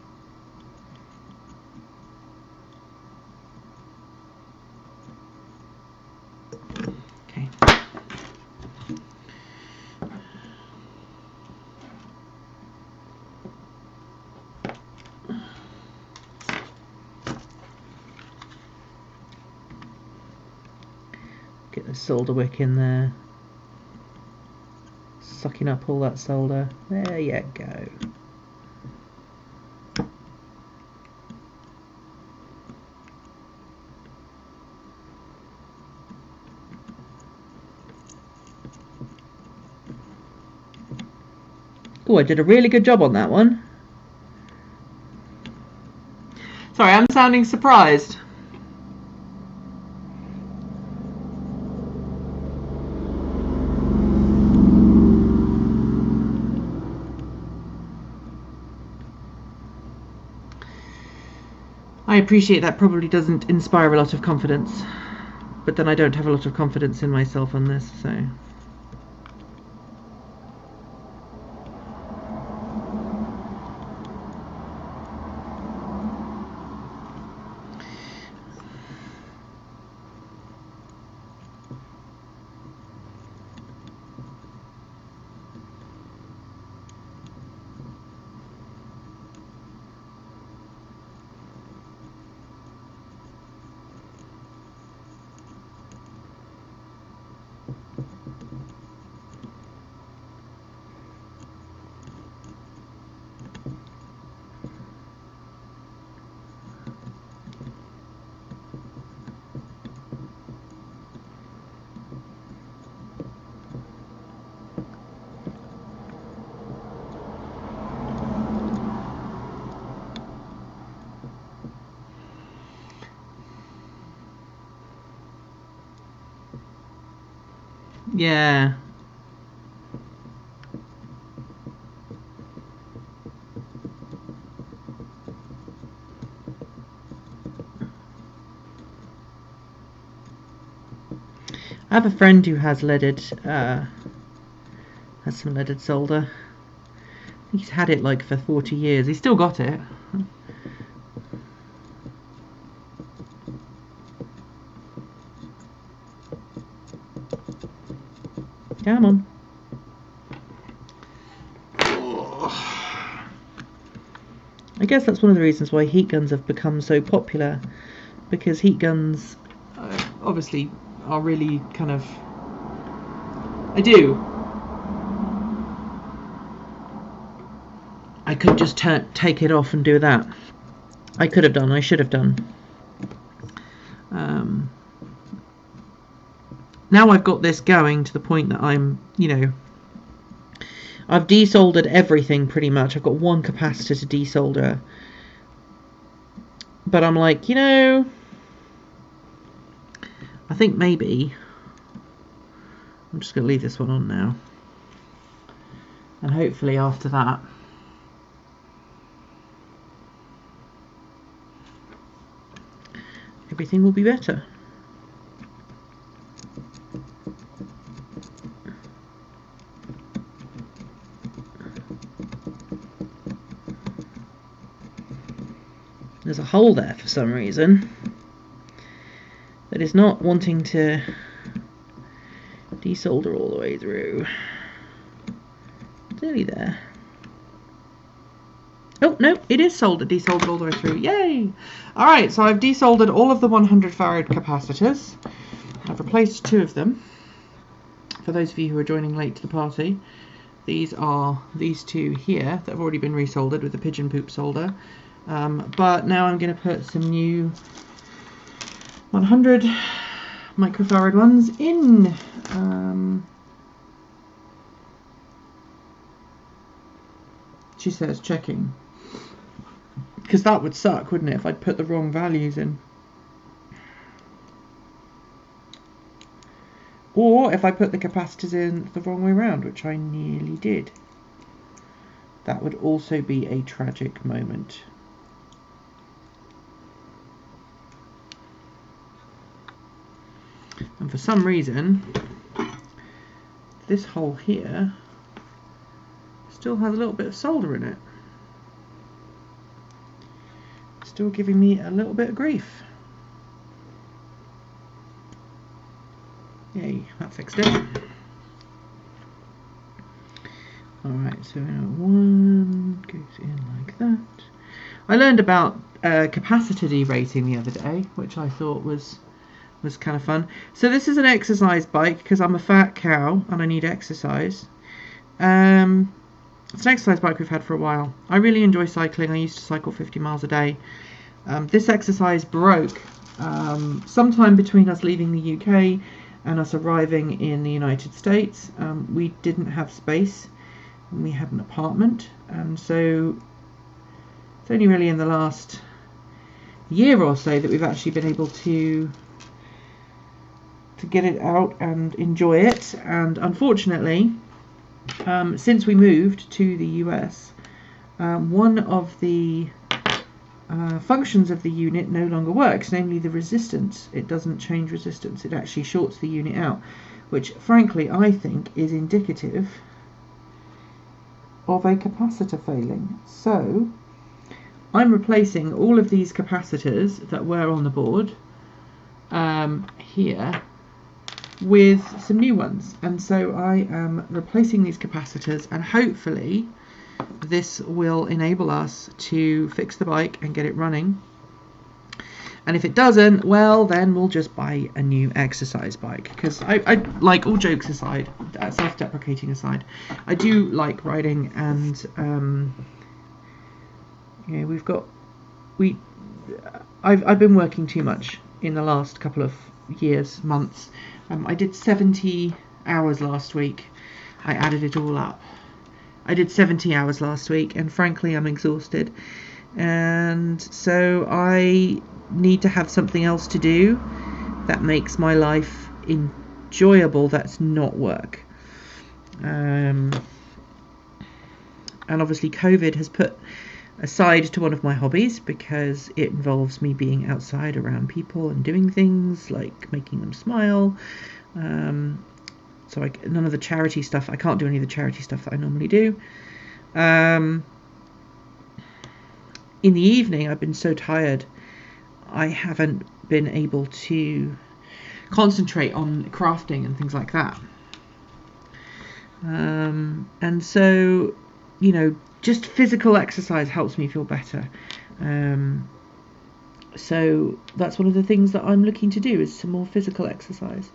Okay. Get the solder wick in there. Sucking up all that solder. There you go. Oh, I did a really good job on that one. Sorry, I'm sounding surprised. I appreciate that probably doesn't inspire a lot of confidence, but then I don't have a lot of confidence in myself on this, so... Yeah. I have a friend who has some leaded solder. He's had it like for 40 years. He's still got it. Come on. I guess that's one of the reasons why heat guns have become so popular, because heat guns obviously are really kind of... I could just take it off and do that. I could have done, I should have done. Now I've got this going to the point that I'm, you know, I've desoldered everything pretty much. I've got one capacitor to desolder. But I'm like, you know, I think maybe I'm just going to leave this one on now. And hopefully after that, everything will be better. There's a hole there for some reason that is not wanting to desolder all the way through. It's nearly there. Oh no, it is desoldered all the way through. Yay! Alright, so I've desoldered all of the 100 farad capacitors. I've replaced 2 of them. For those of you who are joining late to the party, these are these 2 here that have already been resoldered with the pigeon poop solder. But now I'm going to put some new 100 microfarad ones in. She says checking, because that would suck, wouldn't it, if I'd put the wrong values in, or if I put the capacitors in the wrong way around, which I nearly did. That would also be a tragic moment. And for some reason, this hole here still has a little bit of solder in it. Still giving me a little bit of grief. Yay, that fixed it. Alright, so one goes in like that. I learned about capacitor derating the other day, which I thought was kind of fun. So this is an exercise bike because I'm a fat cow and I need exercise. It's an exercise bike we've had for a while. I really enjoy cycling. I used to cycle 50 miles a day. This exercise broke sometime between us leaving the UK and us arriving in the United States. We didn't have space and we had an apartment, and so it's only really in the last year or so that we've actually been able to get it out and enjoy it. And unfortunately, since we moved to the US, one of the functions of the unit no longer works, namely the resistance. It doesn't change resistance, it actually shorts the unit out, which frankly I think is indicative of a capacitor failing. So I'm replacing all of these capacitors that were on the board here with some new ones, and so I am replacing these capacitors, and hopefully this will enable us to fix the bike and get it running. And if it doesn't, well, then we'll just buy a new exercise bike, because I like, all jokes aside, self-deprecating aside, I do like riding, and yeah, I've been working too much in the last couple of years, months. I did 70 hours last week. I added it all up. I did 70 hours last week, and frankly I'm exhausted, and so I need to have something else to do that makes my life enjoyable, that's not work. And obviously COVID has put aside to one of my hobbies, because it involves me being outside around people and doing things like making them smile. So none of the charity stuff, I can't do any of the charity stuff that I normally do. In the evening, I've been so tired, I haven't been able to concentrate on crafting and things like that. And so, you know, just physical exercise helps me feel better. So that's one of the things that I'm looking to do, is some more physical exercise.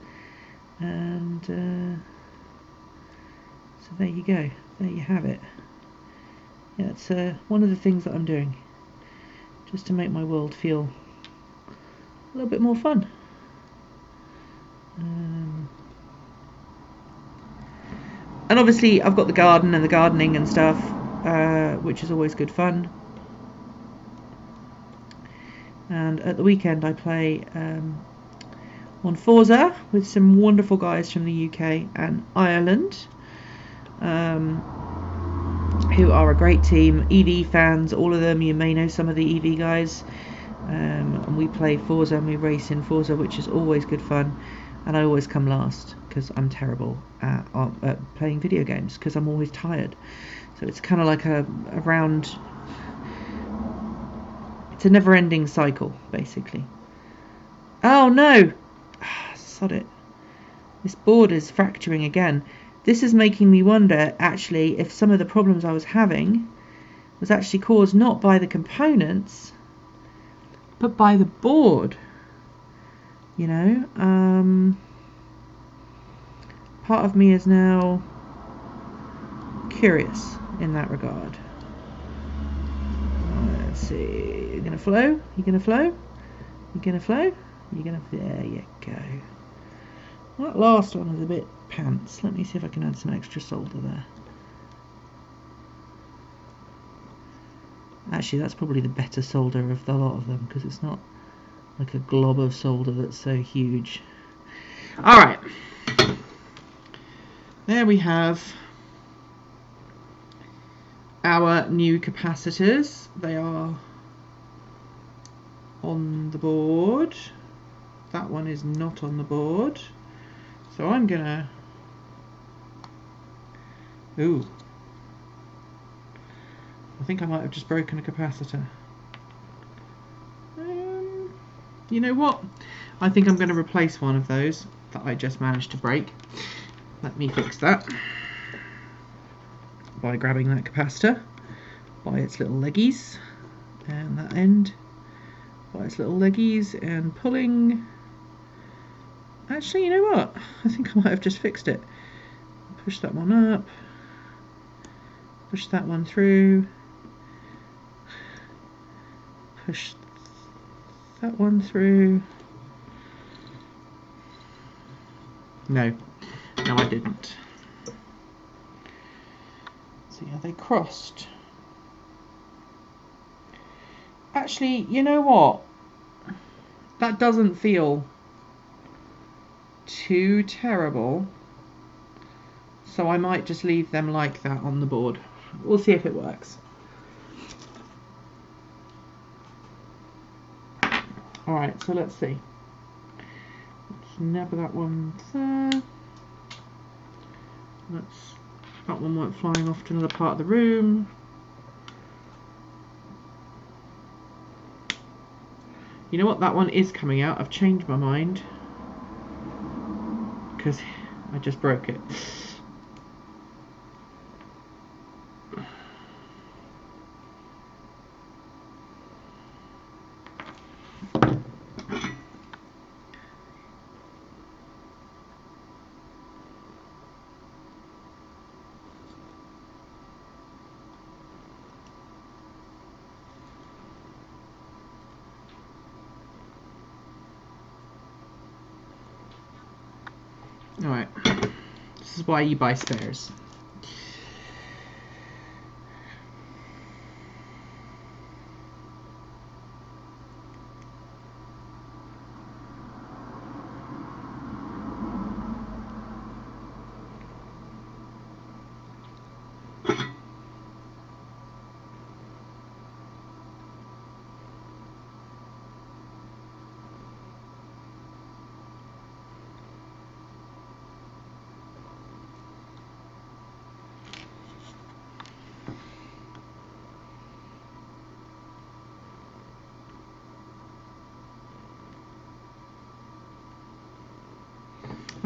And so there you go, there you have it. Yeah, it's one of the things that I'm doing, just to make my world feel a little bit more fun. And obviously I've got the garden and the gardening and stuff, which is always good fun. And at the weekend I play on Forza with some wonderful guys from the UK and Ireland, who are a great team, EV fans, all of them. You may know some of the EV guys. And we play Forza and we race in Forza, which is always good fun. And I always come last, because I'm terrible at playing video games, because I'm always tired. So it's kind of like a round, it's a never-ending cycle, basically. Oh no! Sod it. This board is fracturing again. This is making me wonder, actually, if some of the problems I was having was actually caused not by the components, but by the board. You know, part of me is now curious in that regard. Let's see. You're gonna flow? You're gonna flow? You're gonna flow? You're gonna. There you go. That last one is a bit pants. Let me see if I can add some extra solder there. Actually, that's probably the better solder of the lot of them, because it's not like a glob of solder that's so huge. Alright. There we have our new capacitors. They are on the board. That one is not on the board. So I'm gonna... Ooh. I think I might have just broken a capacitor. You know what? I think I'm going to replace one of those that I just managed to break. Let me fix that by grabbing that capacitor by its little leggies, and that end by its little leggies, and pulling. Actually, you know what? I think I might have just fixed it. Push that one up, push that one through, push that one through. No, I didn't. See how they crossed. Actually, you know what? That doesn't feel too terrible. So I might just leave them like that on the board. We'll see if it works. Alright, so let's see. Let's nab that one there. That one went flying off to another part of the room. You know what? That one is coming out. I've changed my mind, because I just broke it. Alright, this is why you buy spares.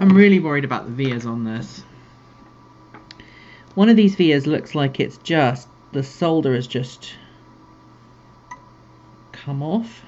I'm really worried about the vias on this. One of these vias looks like it's just, the solder has just come off.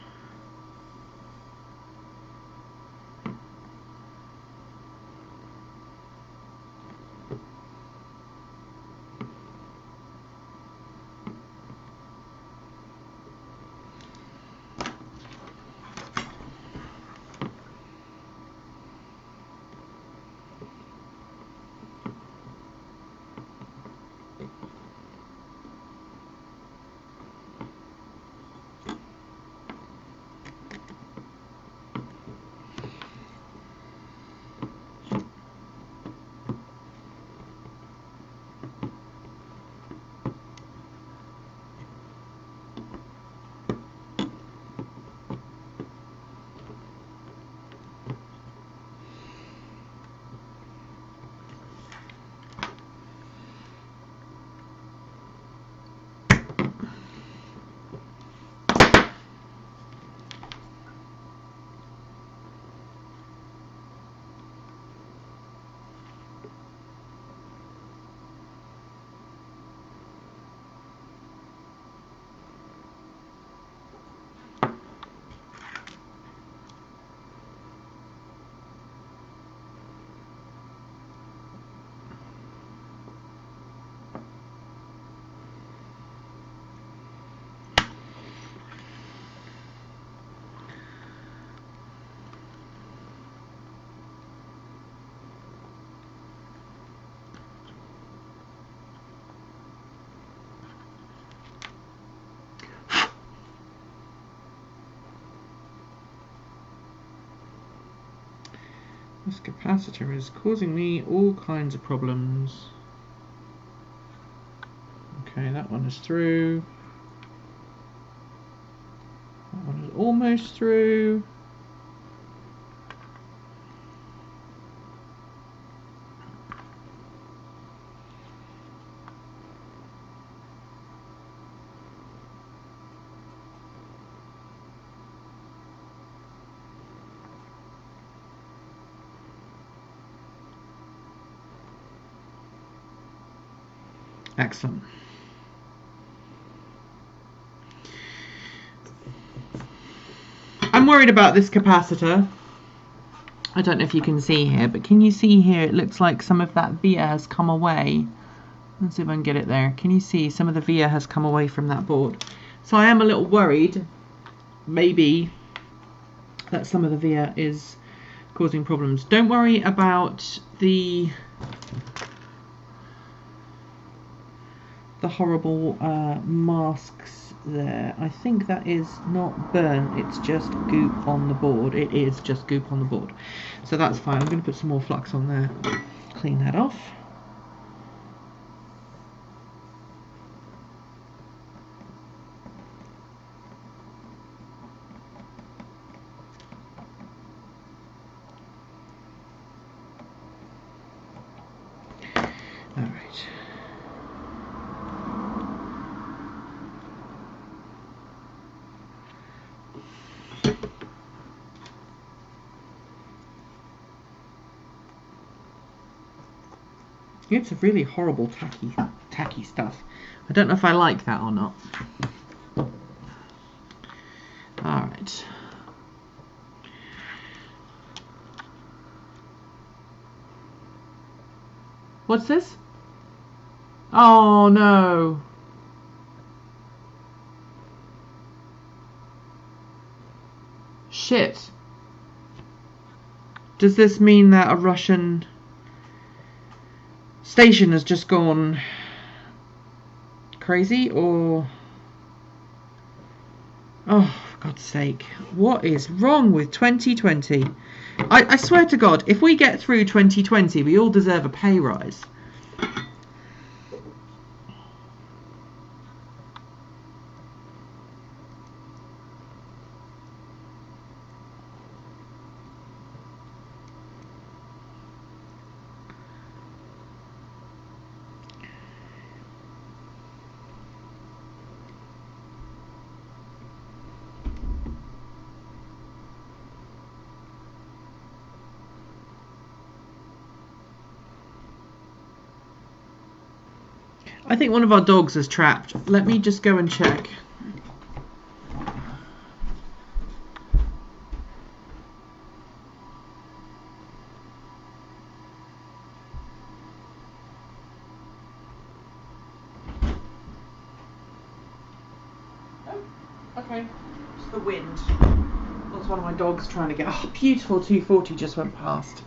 This capacitor is causing me all kinds of problems. Okay, that one is through. That one is almost through. Excellent. I'm worried about this capacitor. I don't know if you can see here, but can you see here it looks like some of that via has come away. Let's see if I can get it there. Can you see some of the via has come away from that board? So I am a little worried maybe that some of the via is causing problems. Don't worry about the horrible masks there. I think that is not burnt, it's just goop on the board. It is just goop on the board, so that's fine. I'm going to put some more flux on there, clean that off. All right. It's a really horrible tacky stuff. I don't know if I like that or not. Alright. What's this? Oh no. Shit. Does this mean that a Russian station has just gone crazy, or oh for God's sake, what is wrong with 2020? I swear to God, if we get through 2020 we all deserve a pay rise. I think one of our dogs is trapped. Let me just go and check. Okay, it's the wind. That's one of my dogs trying to get. Oh, beautiful 240 just went past.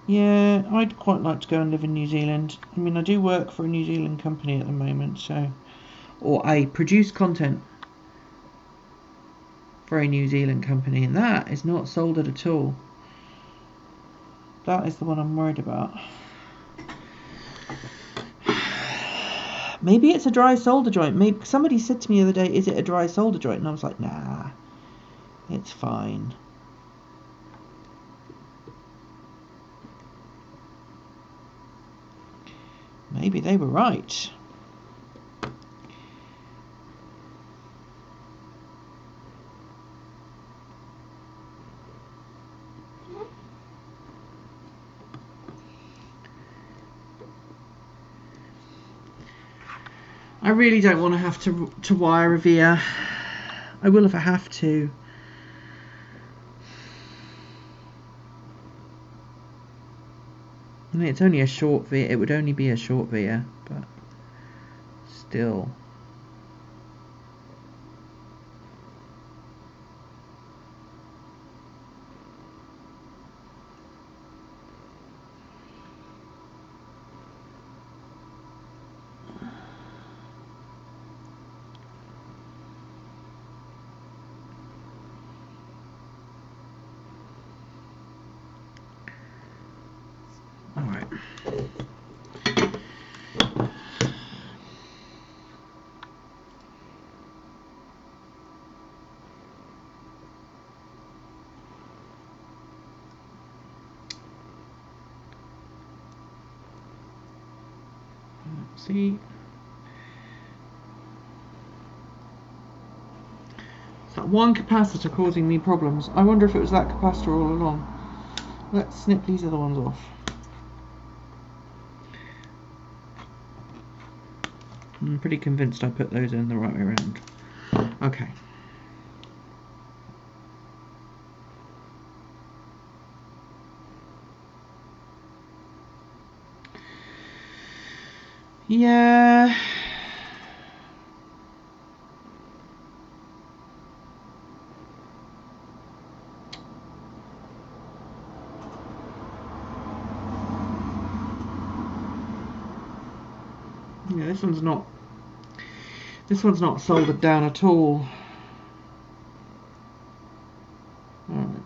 Yeah, I'd quite like to go and live in New Zealand. I mean, I do work for a New Zealand company at the moment, so, or I produce content for a New Zealand company, and that is not soldered at all. That is the one I'm worried about. Maybe it's a dry solder joint. Maybe somebody said to me the other day, "Is it a dry solder joint?" And I was like, "Nah, it's fine." Maybe they were right. I really don't want to have to wire a via. I will if I have to. I mean, it's only a short via. It would only be a short via, but still. See, it's that one capacitor causing me problems. I wonder if it was that capacitor all along. Let's snip these other ones off. I'm pretty convinced I put those in the right way around. Okay. Yeah. Yeah, this one's not soldered down at all. Alright.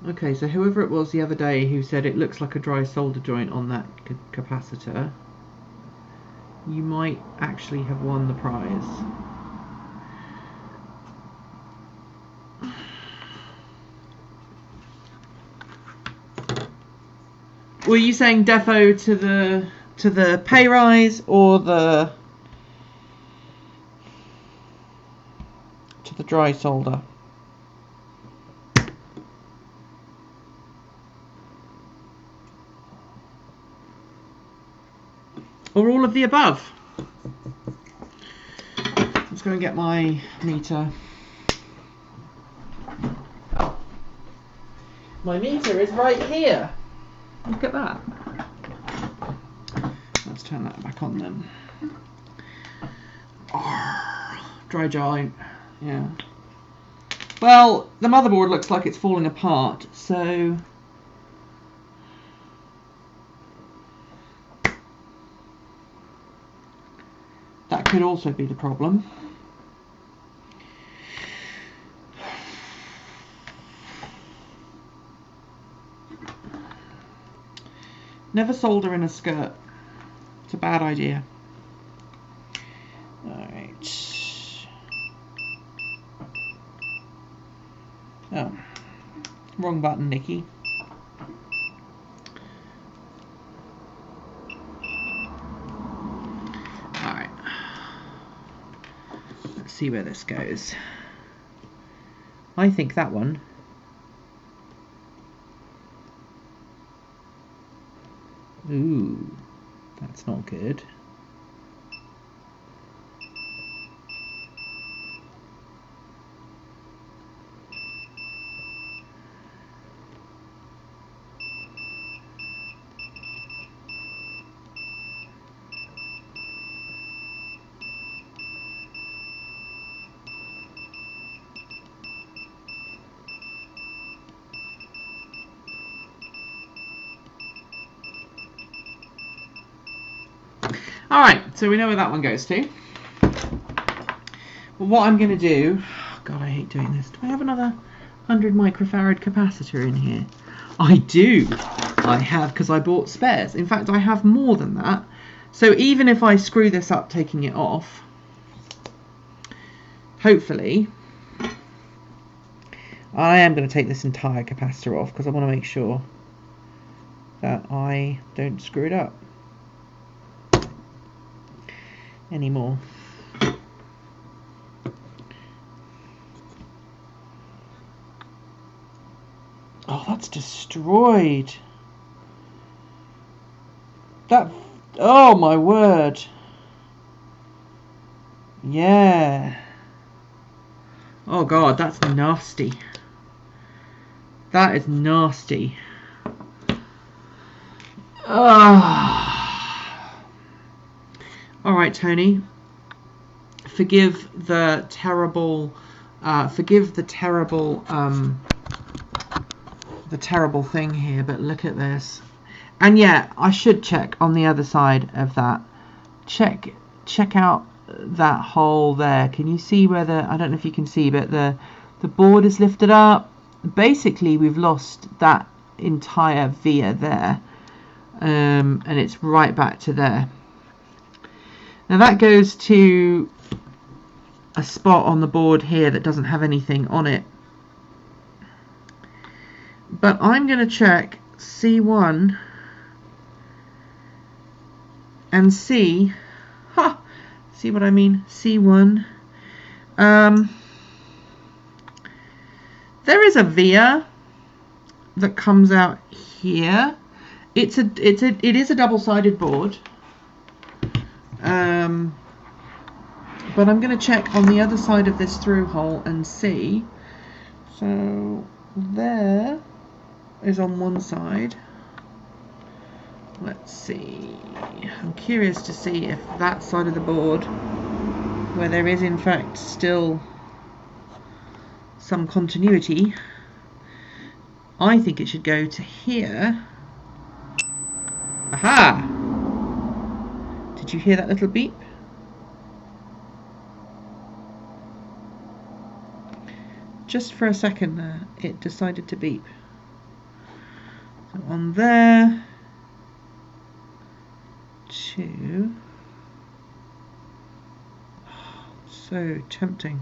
Okay, so whoever it was the other day who said it looks like a dry solder joint on that capacitor, you might actually have won the prize. Were you saying defo to the pay rise or to the dry solder? Or all of the above? Let's go and get my meter. My meter is right here. Look at that. Let's turn that back on then. Oh, dry joint. Yeah. Well, the motherboard looks like it's falling apart, so that could also be the problem. Never solder in a skirt. It's a bad idea. Alright. Oh, wrong button, Nikki. Alright. Let's see where this goes. I think that one. Ooh, that's not good. Alright, so we know where that one goes to. But what I'm going to do... Oh God, I hate doing this. Do I have another 100 microfarad capacitor in here? I do. I have, because I bought spares. In fact, I have more than that. So even if I screw this up, taking it off, hopefully, I am going to take this entire capacitor off because I want to make sure that I don't screw it up anymore. Oh, that's destroyed. That, oh my word. Yeah. Oh God, that's nasty. That is nasty. All right, Tony. Forgive the terrible thing here, but look at this. And yeah, I should check on the other side of that. Check out that hole there. Can you see where the, I don't know if you can see, but the board is lifted up. Basically, we've lost that entire via there, and it's right back to there. Now that goes to a spot on the board here that doesn't have anything on it. But I'm going to check C1 and see, see what I mean? C1. There is a via that comes out here. It is a double-sided board. But I'm going to check on the other side of this through hole and see. So there is on one side. Let's see. I'm curious to see if that side of the board, where there is in fact still some continuity, I think it should go to here. Aha! Did you hear that little beep? Just for a second there, it decided to beep. So on there, to, so tempting,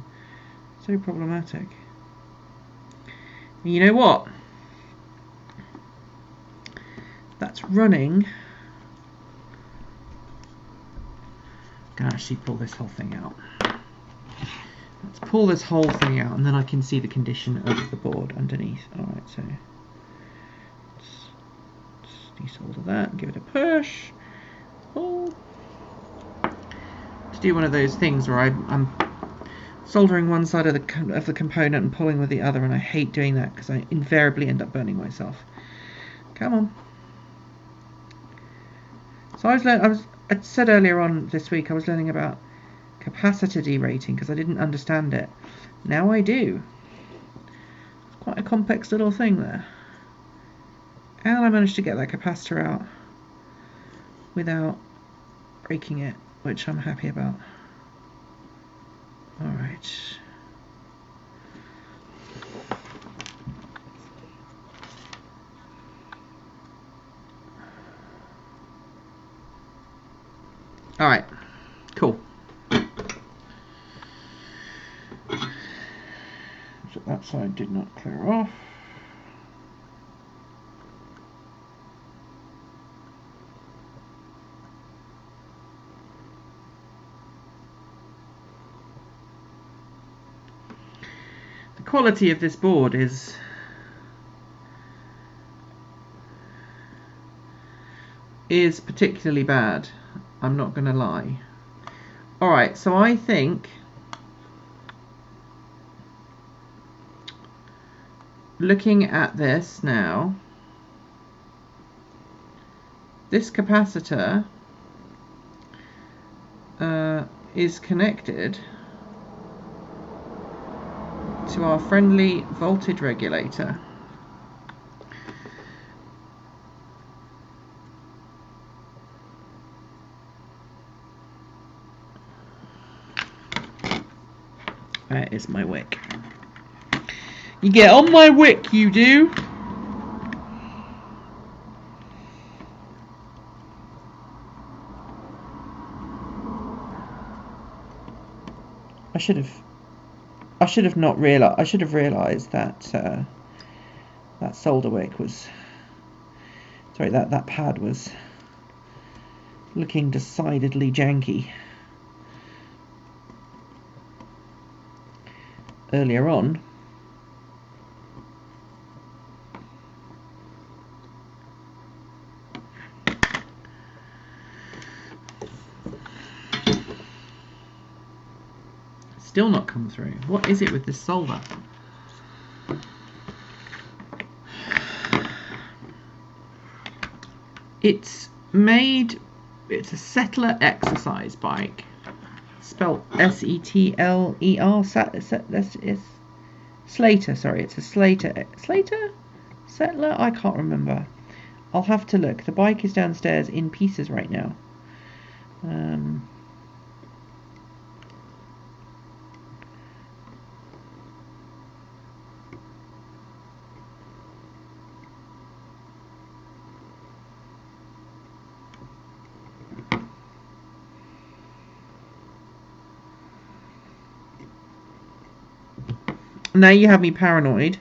so problematic. And you know what? That's running. I'm gonna actually pull this whole thing out. Let's pull this whole thing out, and then I can see the condition of the board underneath. Alright, so let's desolder that and give it a push. Pull. To do one of those things where I'm soldering one side of the component and pulling with the other, and I hate doing that because I invariably end up burning myself. Come on. So I said earlier on this week I was learning about capacitor derating because I didn't understand it. Now I do. It's quite a complex little thing there. And I managed to get that capacitor out without breaking it, which I'm happy about. Alright. Alright, cool. Put that side did not clear off. The quality of this board is particularly bad, I'm not going to lie. Alright, so I think looking at this now, this capacitor is connected to our friendly voltage regulator. Where is my wick? You get on my wick, you do. I should have not realized. I should have realized that that solder wick was. Sorry, that pad was looking decidedly janky earlier on. Still not come through. What is it with this solder? It's a settler exercise bike. Spelled S-E-T-L-E-R. Slater, sorry, it's a Slater. Slater? Settler? I can't remember. I'll have to look. The bike is downstairs in pieces right now. Now you have me paranoid.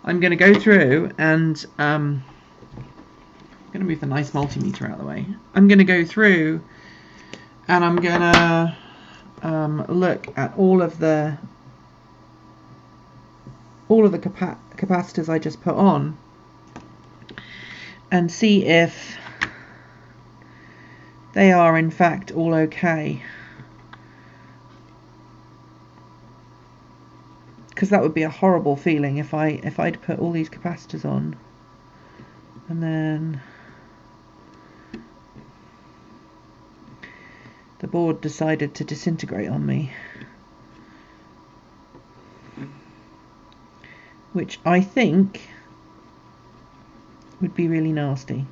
I'm going to go through and I'm going to move the nice multimeter out of the way. I'm going to go through and I'm going to look at all of the capacitors I just put on and see if they are in fact all okay. Because that would be a horrible feeling if I'd put all these capacitors on and then the board decided to disintegrate on me, which I think would be really nasty.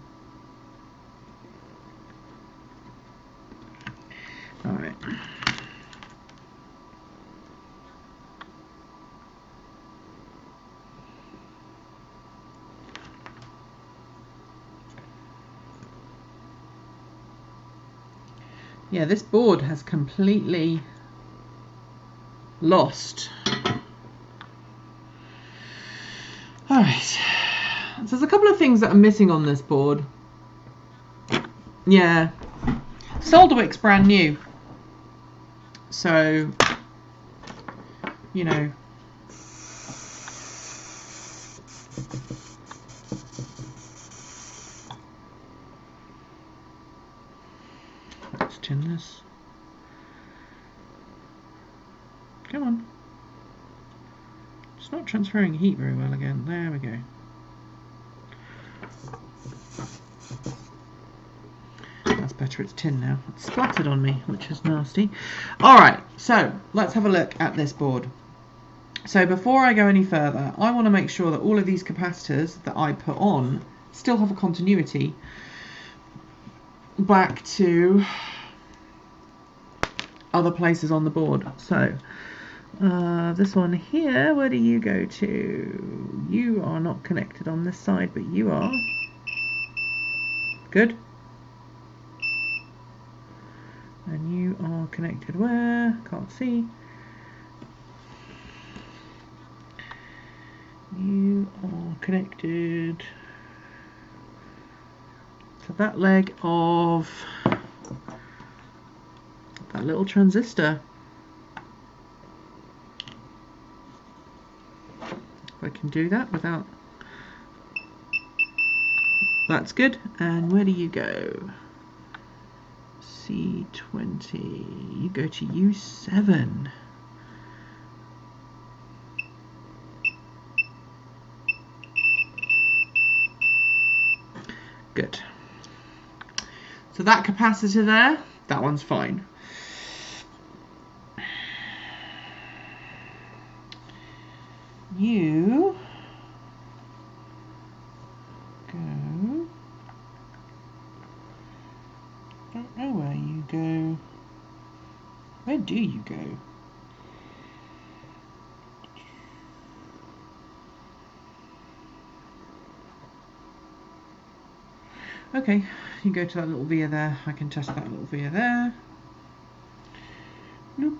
All right. Yeah, this board has completely lost. Alright, so there's a couple of things that are missing on this board. Yeah, solder wick's brand new. So, you know. Let's tin this. Come on. It's not transferring heat very well again. There we go. That's better, it's tin now. It's splattered on me, which is nasty. Alright, so let's have a look at this board. So before I go any further, I want to make sure that all of these capacitors that I put on still have a continuity back to other places on the board. So this one here, where do you go to? You are not connected on this side, but you are. Good. And you are connected where? Can't see. You are connected to that leg of that little transistor. If I can do that without... That's good. And where do you go? C20. You go to U7. Good. So that capacitor there, that one's fine. You go... Don't know where you go. Where do you go? Okay, you go to that little via there. I can test that little via there. Nope.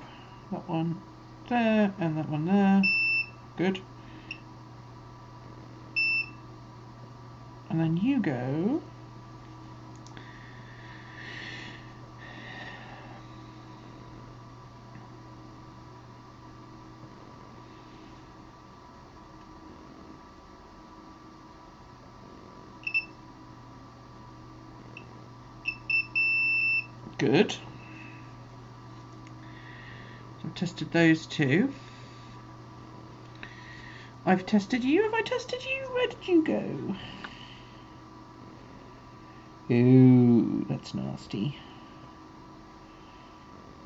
That one there and that one there. Good. And then you go... Good. So I've tested those two. I've tested you. Have I tested you? Where did you go? Ooh, that's nasty.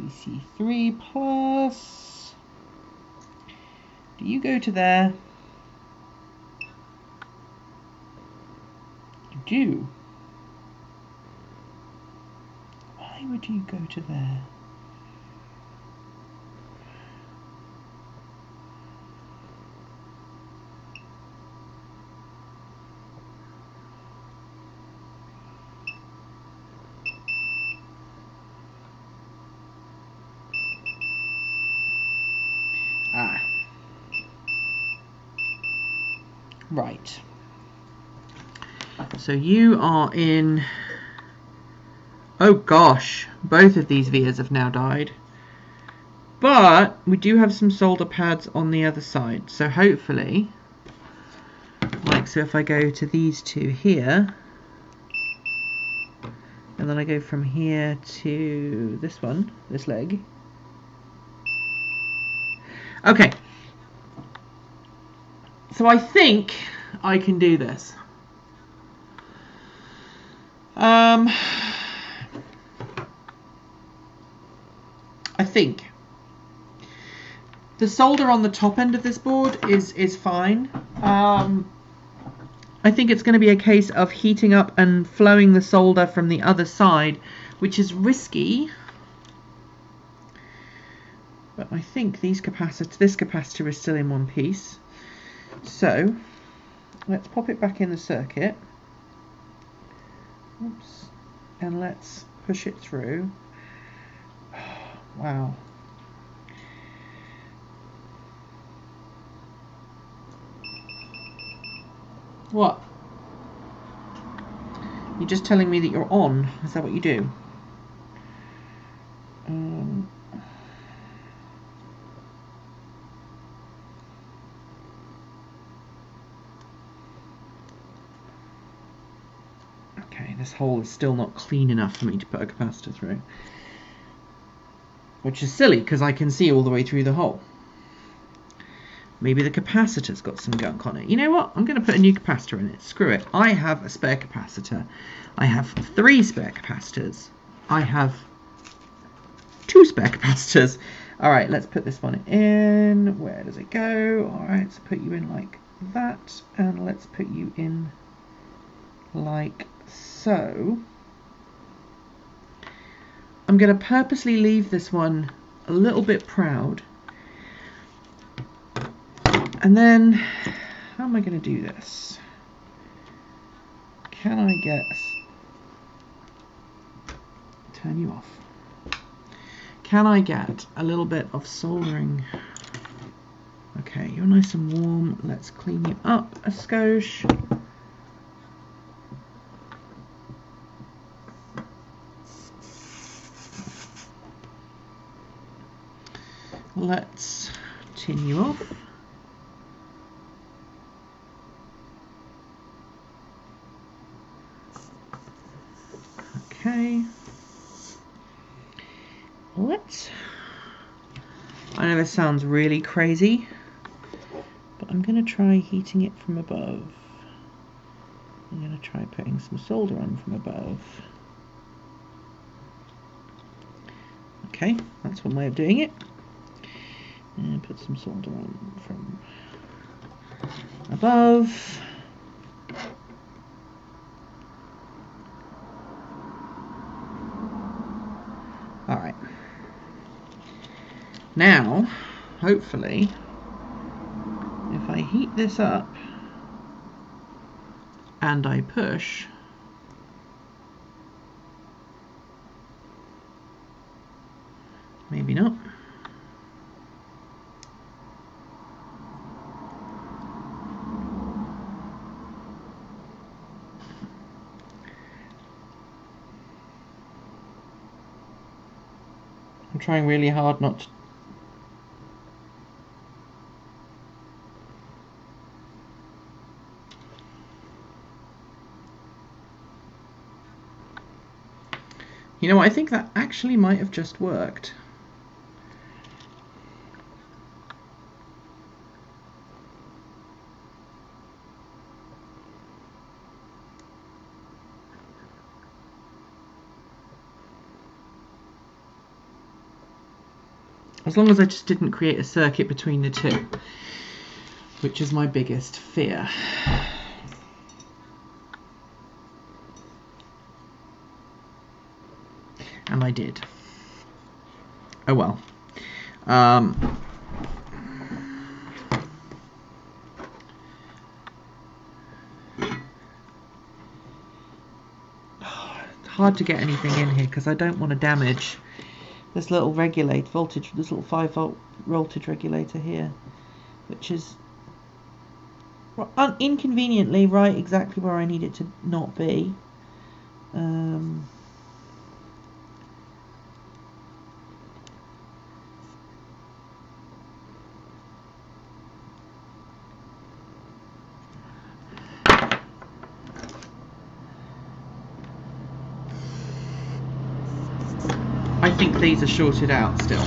BC3 plus. Do you go to there? You do. Why would you go to there? Ah. Right. So you are in... Oh gosh, both of these vias have now died. But we do have some solder pads on the other side. So hopefully, like so if I go to these two here, and then I go from here to this one, this leg. Okay. So I think I can do this. I think the solder on the top end of this board is fine. I think it's going to be a case of heating up and flowing the solder from the other side, which is risky. But I think this capacitor is still in one piece. So let's pop it back in the circuit. Oops. And let's push it through. Wow. What? You're just telling me that you're on? Is that what you do? Okay, this hole is still not clean enough for me to put a capacitor through. Which is silly, because I can see all the way through the hole. Maybe the capacitor's got some gunk on it. You know what? I'm going to put a new capacitor in it. Screw it. I have a spare capacitor. I have 3 spare capacitors. I have 2 spare capacitors. Alright, let's put this one in. Where does it go? Alright, let's put you in like that. And let's put you in like so. I'm going to purposely leave this one a little bit proud. And then, how am I going to do this? Can I get... Turn you off. can I get a little bit of soldering? Okay, you're nice and warm. Let's clean you up a skosh. Let's tin you off. Okay. I know this sounds really crazy, but I'm going to try heating it from above. I'm going to try putting some solder on from above. Okay, that's one way of doing it. And put some solder on from above. Alright. Now, hopefully, if I heat this up and I push, maybe not. I'm trying really hard not to. You know what, I think that actually might have just worked. As long as I just didn't create a circuit between the two, which is my biggest fear. And I did. Oh well. It's hard to get anything in here because I don't want to damage this little voltage, this little 5-volt voltage regulator here, which is inconveniently right exactly where I need it to not be. I think these are shorted out still.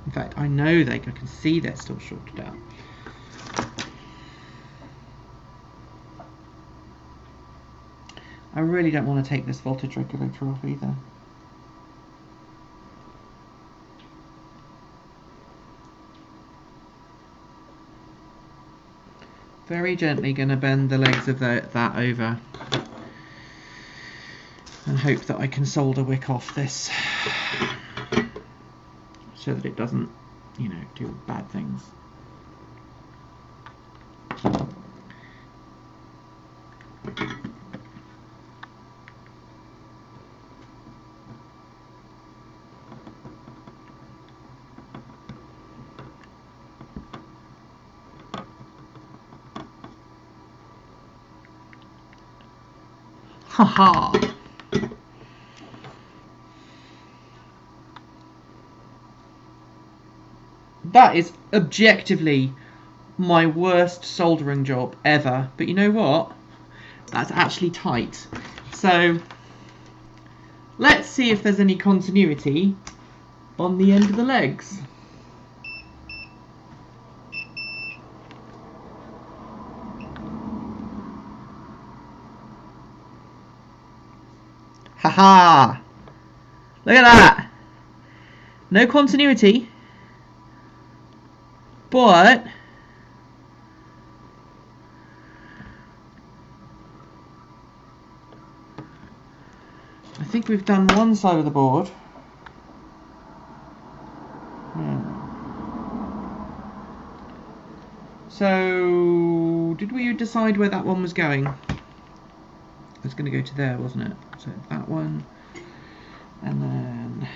In fact, I know I can see they're still shorted out. I really don't want to take this voltage regulator off either. Very gently going to bend the legs of that over. And hope that I can solder wick off this so that it doesn't, do bad things. Haha! That is objectively my worst soldering job ever. But you know what? That's actually tight. So let's see if there's any continuity on the end of the legs. Haha! Look at that! No continuity. But I think we've done one side of the board. So did we decide where that one was going? It was going to go to there, wasn't it? So that one, And then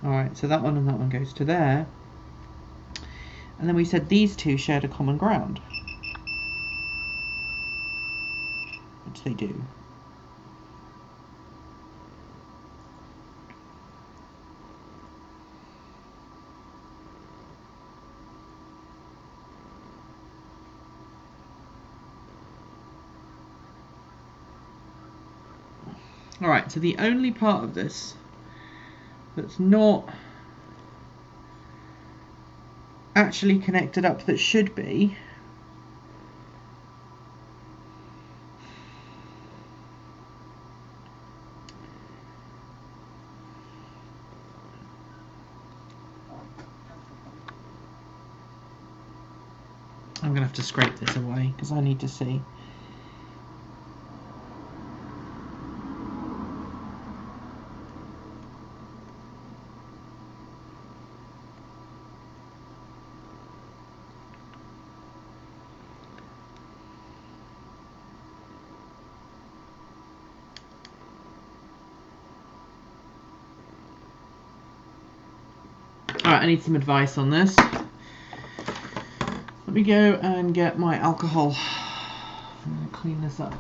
alright, so that one and that one goes to there. And then we said these two shared a common ground. Which they do. Alright, so the only part of this that's not actually connected up that should be I'm going to have to scrape this away because I need to see. Alright, I need some advice on this. Let me go and get my alcohol. I'm going to clean this up.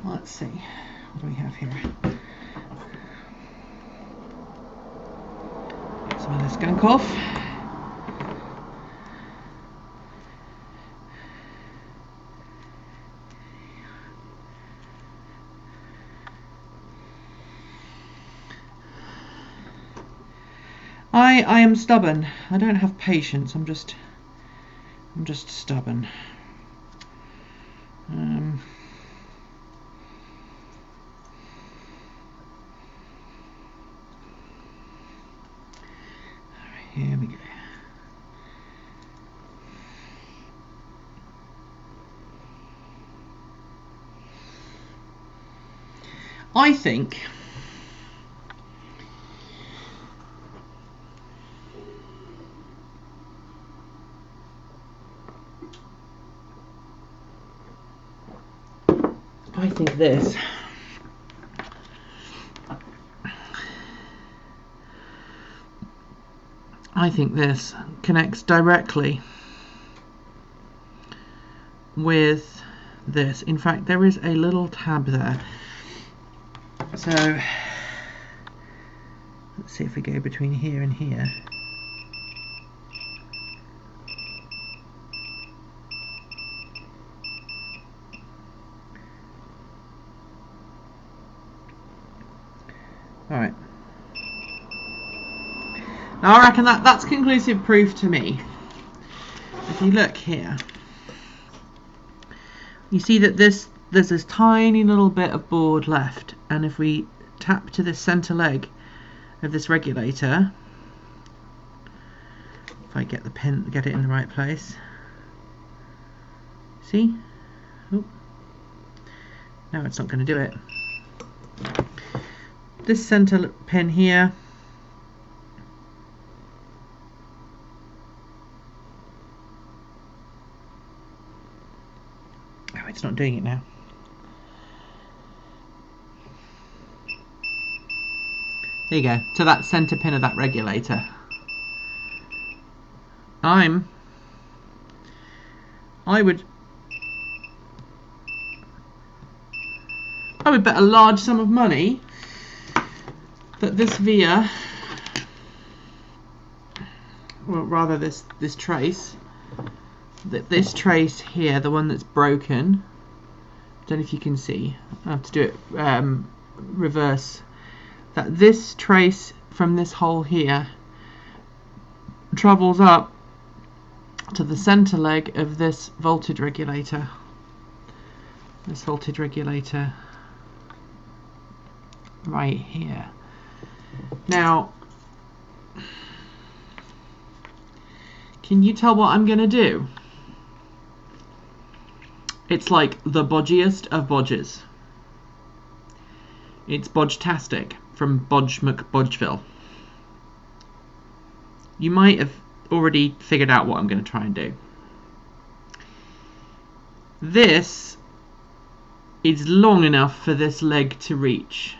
Let's see. What do we have here? Some of this skunk off. I am stubborn. I don't have patience. I'm just stubborn. Here we go. I think this connects directly with this. In fact, there is a little tab there. So let's see if we go between here and here. Alright. Now I reckon that's conclusive proof to me. If you look here, you see that there's this tiny little bit of board left, and if we tap to the center leg of this regulator, if I get it in the right place, see? Oh. No, it's not going to do it. This center pin here, oh, it's not doing it now. There you go, to that center pin of that regulator. I would bet a large sum of money that this via, well, rather this trace, that this trace here, the one that's broken, I don't know if you can see, I have to do it reverse, that this trace from this hole here travels up to the center leg of this voltage regulator. This voltage regulator right here. Now, can you tell what I'm going to do? It's like the bodgiest of bodges. It's bodge-tastic from Bodge McBodgeville. You might have already figured out what I'm going to try and do. This is long enough for this leg to reach.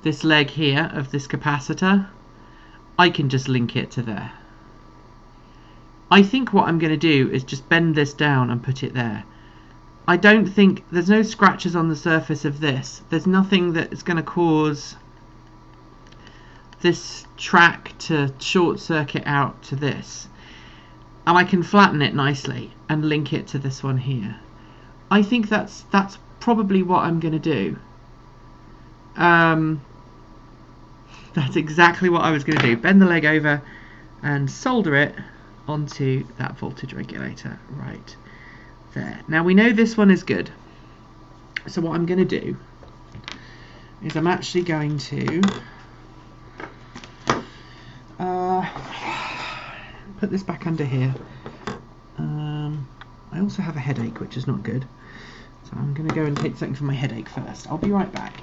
This leg here of this capacitor, I can just link it to there. I think what I'm going to do is just bend this down and put it there. I don't think, there's no scratches on the surface of this. There's nothing that's going to cause this track to short circuit out to this. And I can flatten it nicely and link it to this one here. I think that's probably what I'm going to do. That's exactly what I was going to do. Bend the leg over and solder it onto that voltage regulator right there. Now we know this one is good. So what I'm going to do is I'm actually going to put this back under here. I also have a headache, which is not good. So I'm going to go and take something for my headache first. I'll be right back.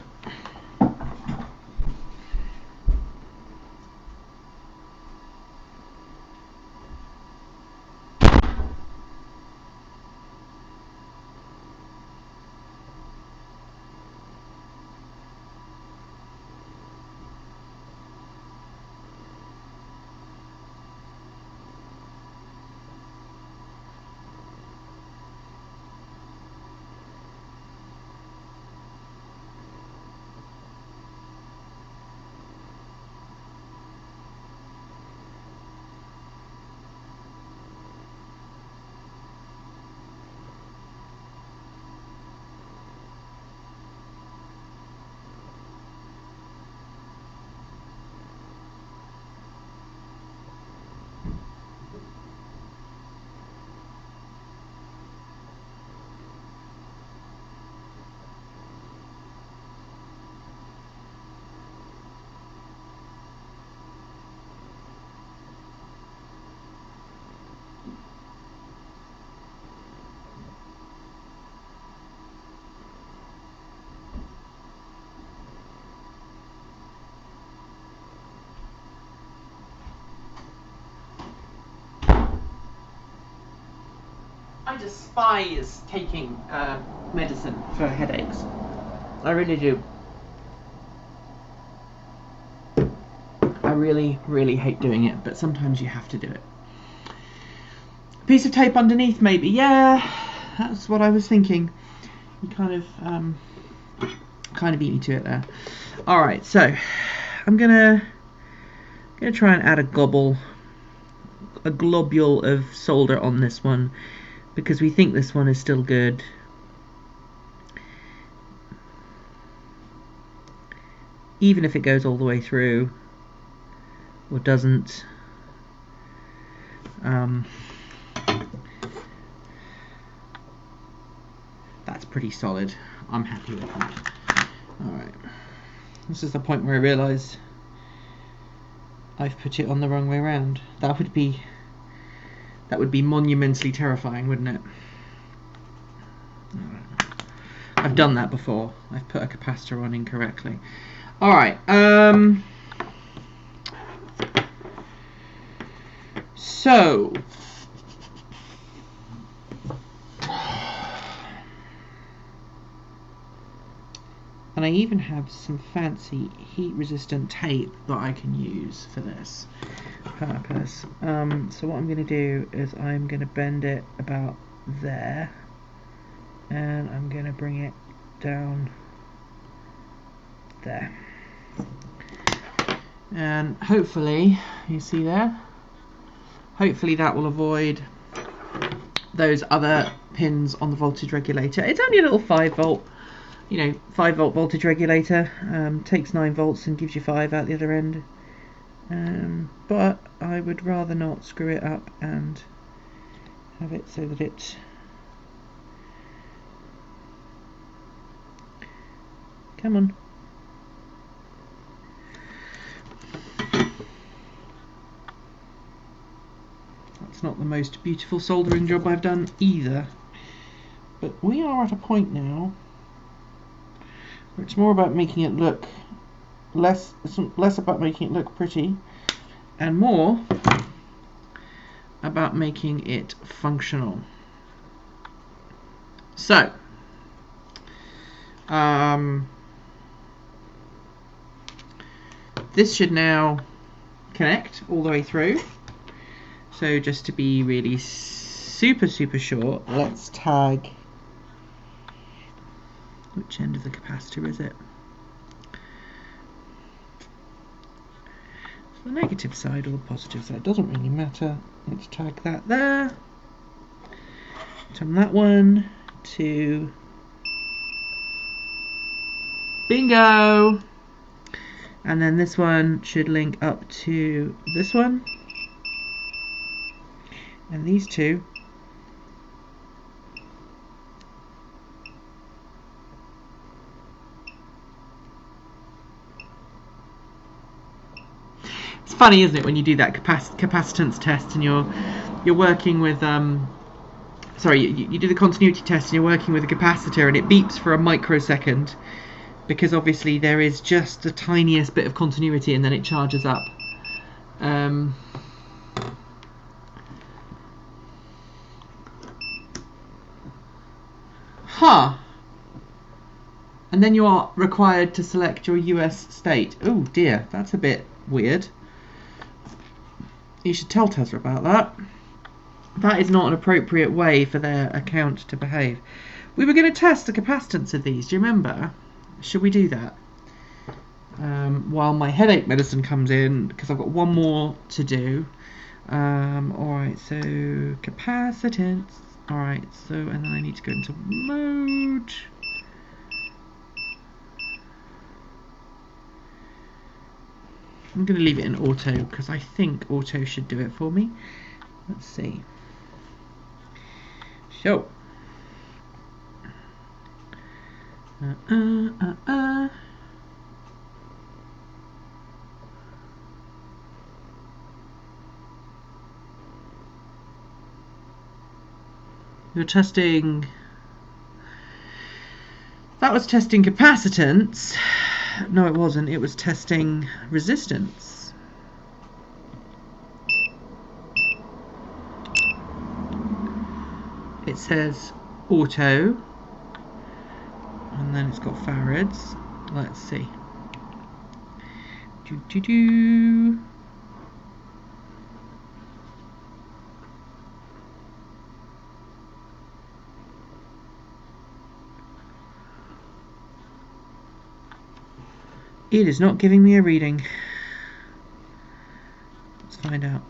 I despise taking medicine for headaches. I really do. I really, really hate doing it, but sometimes you have to do it. A piece of tape underneath, maybe. Yeah, that's what I was thinking. You kind of beat me to it there. All right, so I'm gonna try and add a globule of solder on this one, because we think this one is still good. even if it goes all the way through or doesn't. That's pretty solid. I'm happy with that. Alright. This is the point where I realise I've put it on the wrong way around. That would be monumentally terrifying, wouldn't it? I've done that before. I've put a capacitor on incorrectly. Alright, so and I even have some fancy heat resistant tape that I can use for this purpose. So what I'm going to do is I'm going to bend it about there, and I'm going to bring it down there, and hopefully, you see there, hopefully that will avoid those other pins on the voltage regulator. It's only a little 5 volt, 5 volt voltage regulator, takes 9 volts and gives you 5 out the other end, but I would rather not screw it up and have it so that it come on. That's not the most beautiful soldering job I've done either, but we are at a point now where it's more about making it look less about making it look pretty and more about making it functional. So this should now connect all the way through. So just to be really super sure, let's tag, which end of the capacitor is it? The negative side or the positive side, doesn't really matter. Let's tag that there. Turn that one to bingo, and then this one should link up to this one, and these two it's funny, isn't it, when you do that capacitance test and you're working with you do the continuity test and you're working with a capacitor and it beeps for a microsecond because obviously there is just the tiniest bit of continuity and then it charges up. And then you are required to select your US state. Oh dear, that's a bit weird. You should tell Tesla about that. That is not an appropriate way for their account to behave. We were going to test the capacitance of these, do you remember? Should we do that? While my headache medicine comes in, because I've got one more to do. Alright, so capacitance. Alright, so, and then I need to go into mode. I'm going to leave it in auto because I think auto should do it for me. Let's see. Show. You're testing. That was testing capacitance. No, it wasn't. It was testing resistance. It says auto, and then it's got farads. Let's see. It is not giving me a reading. Let's find out.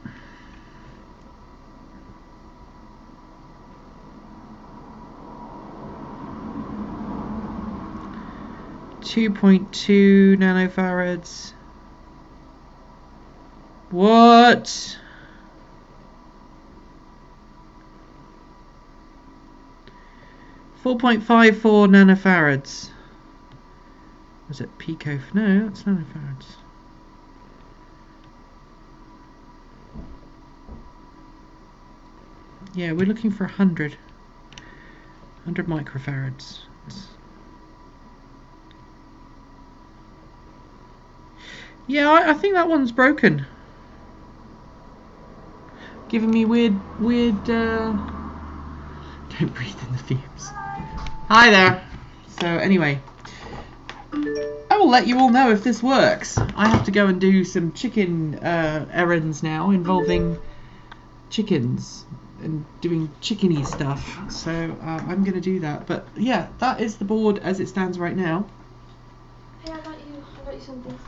2.2 nanofarads. What? .54 nanofarads. Was it pico? No, that's nanofarads. Yeah, we're looking for 100 microfarads. Yeah, I think that one's broken. Giving me weird. Don't breathe in the fumes. Hi there. So anyway, I will let you all know if this works. I have to go and do some chicken errands now involving chickens and doing chickeny stuff. So I'm going to do that. But yeah, that is the board as it stands right now. Hey, I got you something.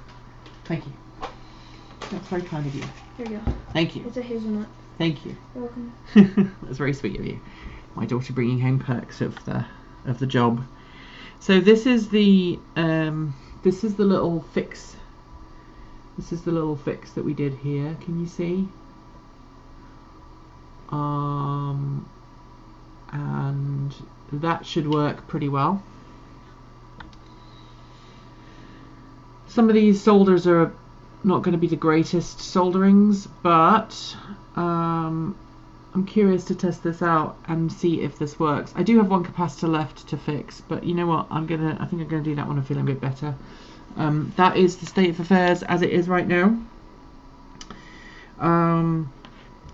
Thank you. That's very kind of you. Here you go. Thank you. It's a hazelnut. Thank you. You're welcome. That's very sweet of you. My daughter bringing home perks of the job. So this is the little fix. This is the little fix that we did here. Can you see? And that should work pretty well. Some of these solders are not going to be the greatest solderings, but I'm curious to test this out and see if this works. I do have one capacitor left to fix, but you know what? I think I'm gonna do that when I'm feeling a bit better. That is the state of affairs as it is right now.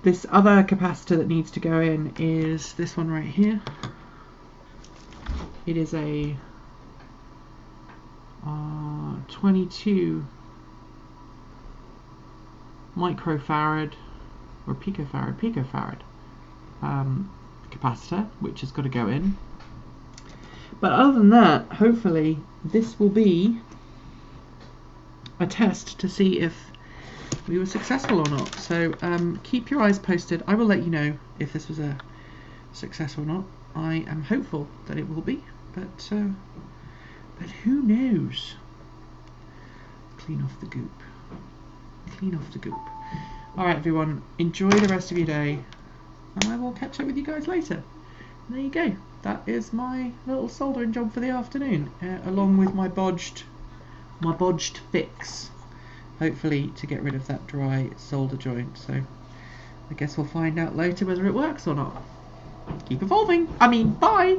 This other capacitor that needs to go in is this one right here. It is a 22 microfarad or picofarad capacitor, which has got to go in. But other than that, hopefully this will be a test to see if we were successful or not. So keep your eyes posted. I will let you know if this was a success or not. I am hopeful that it will be, but who knows? Clean off the goop. Clean off the goop. Alright everyone, enjoy the rest of your day, and I will catch up with you guys later. And there you go. That is my little soldering job for the afternoon, along with my bodged fix, hopefully to get rid of that dry solder joint. So I guess we'll find out later whether it works or not. Keep evolving. Bye!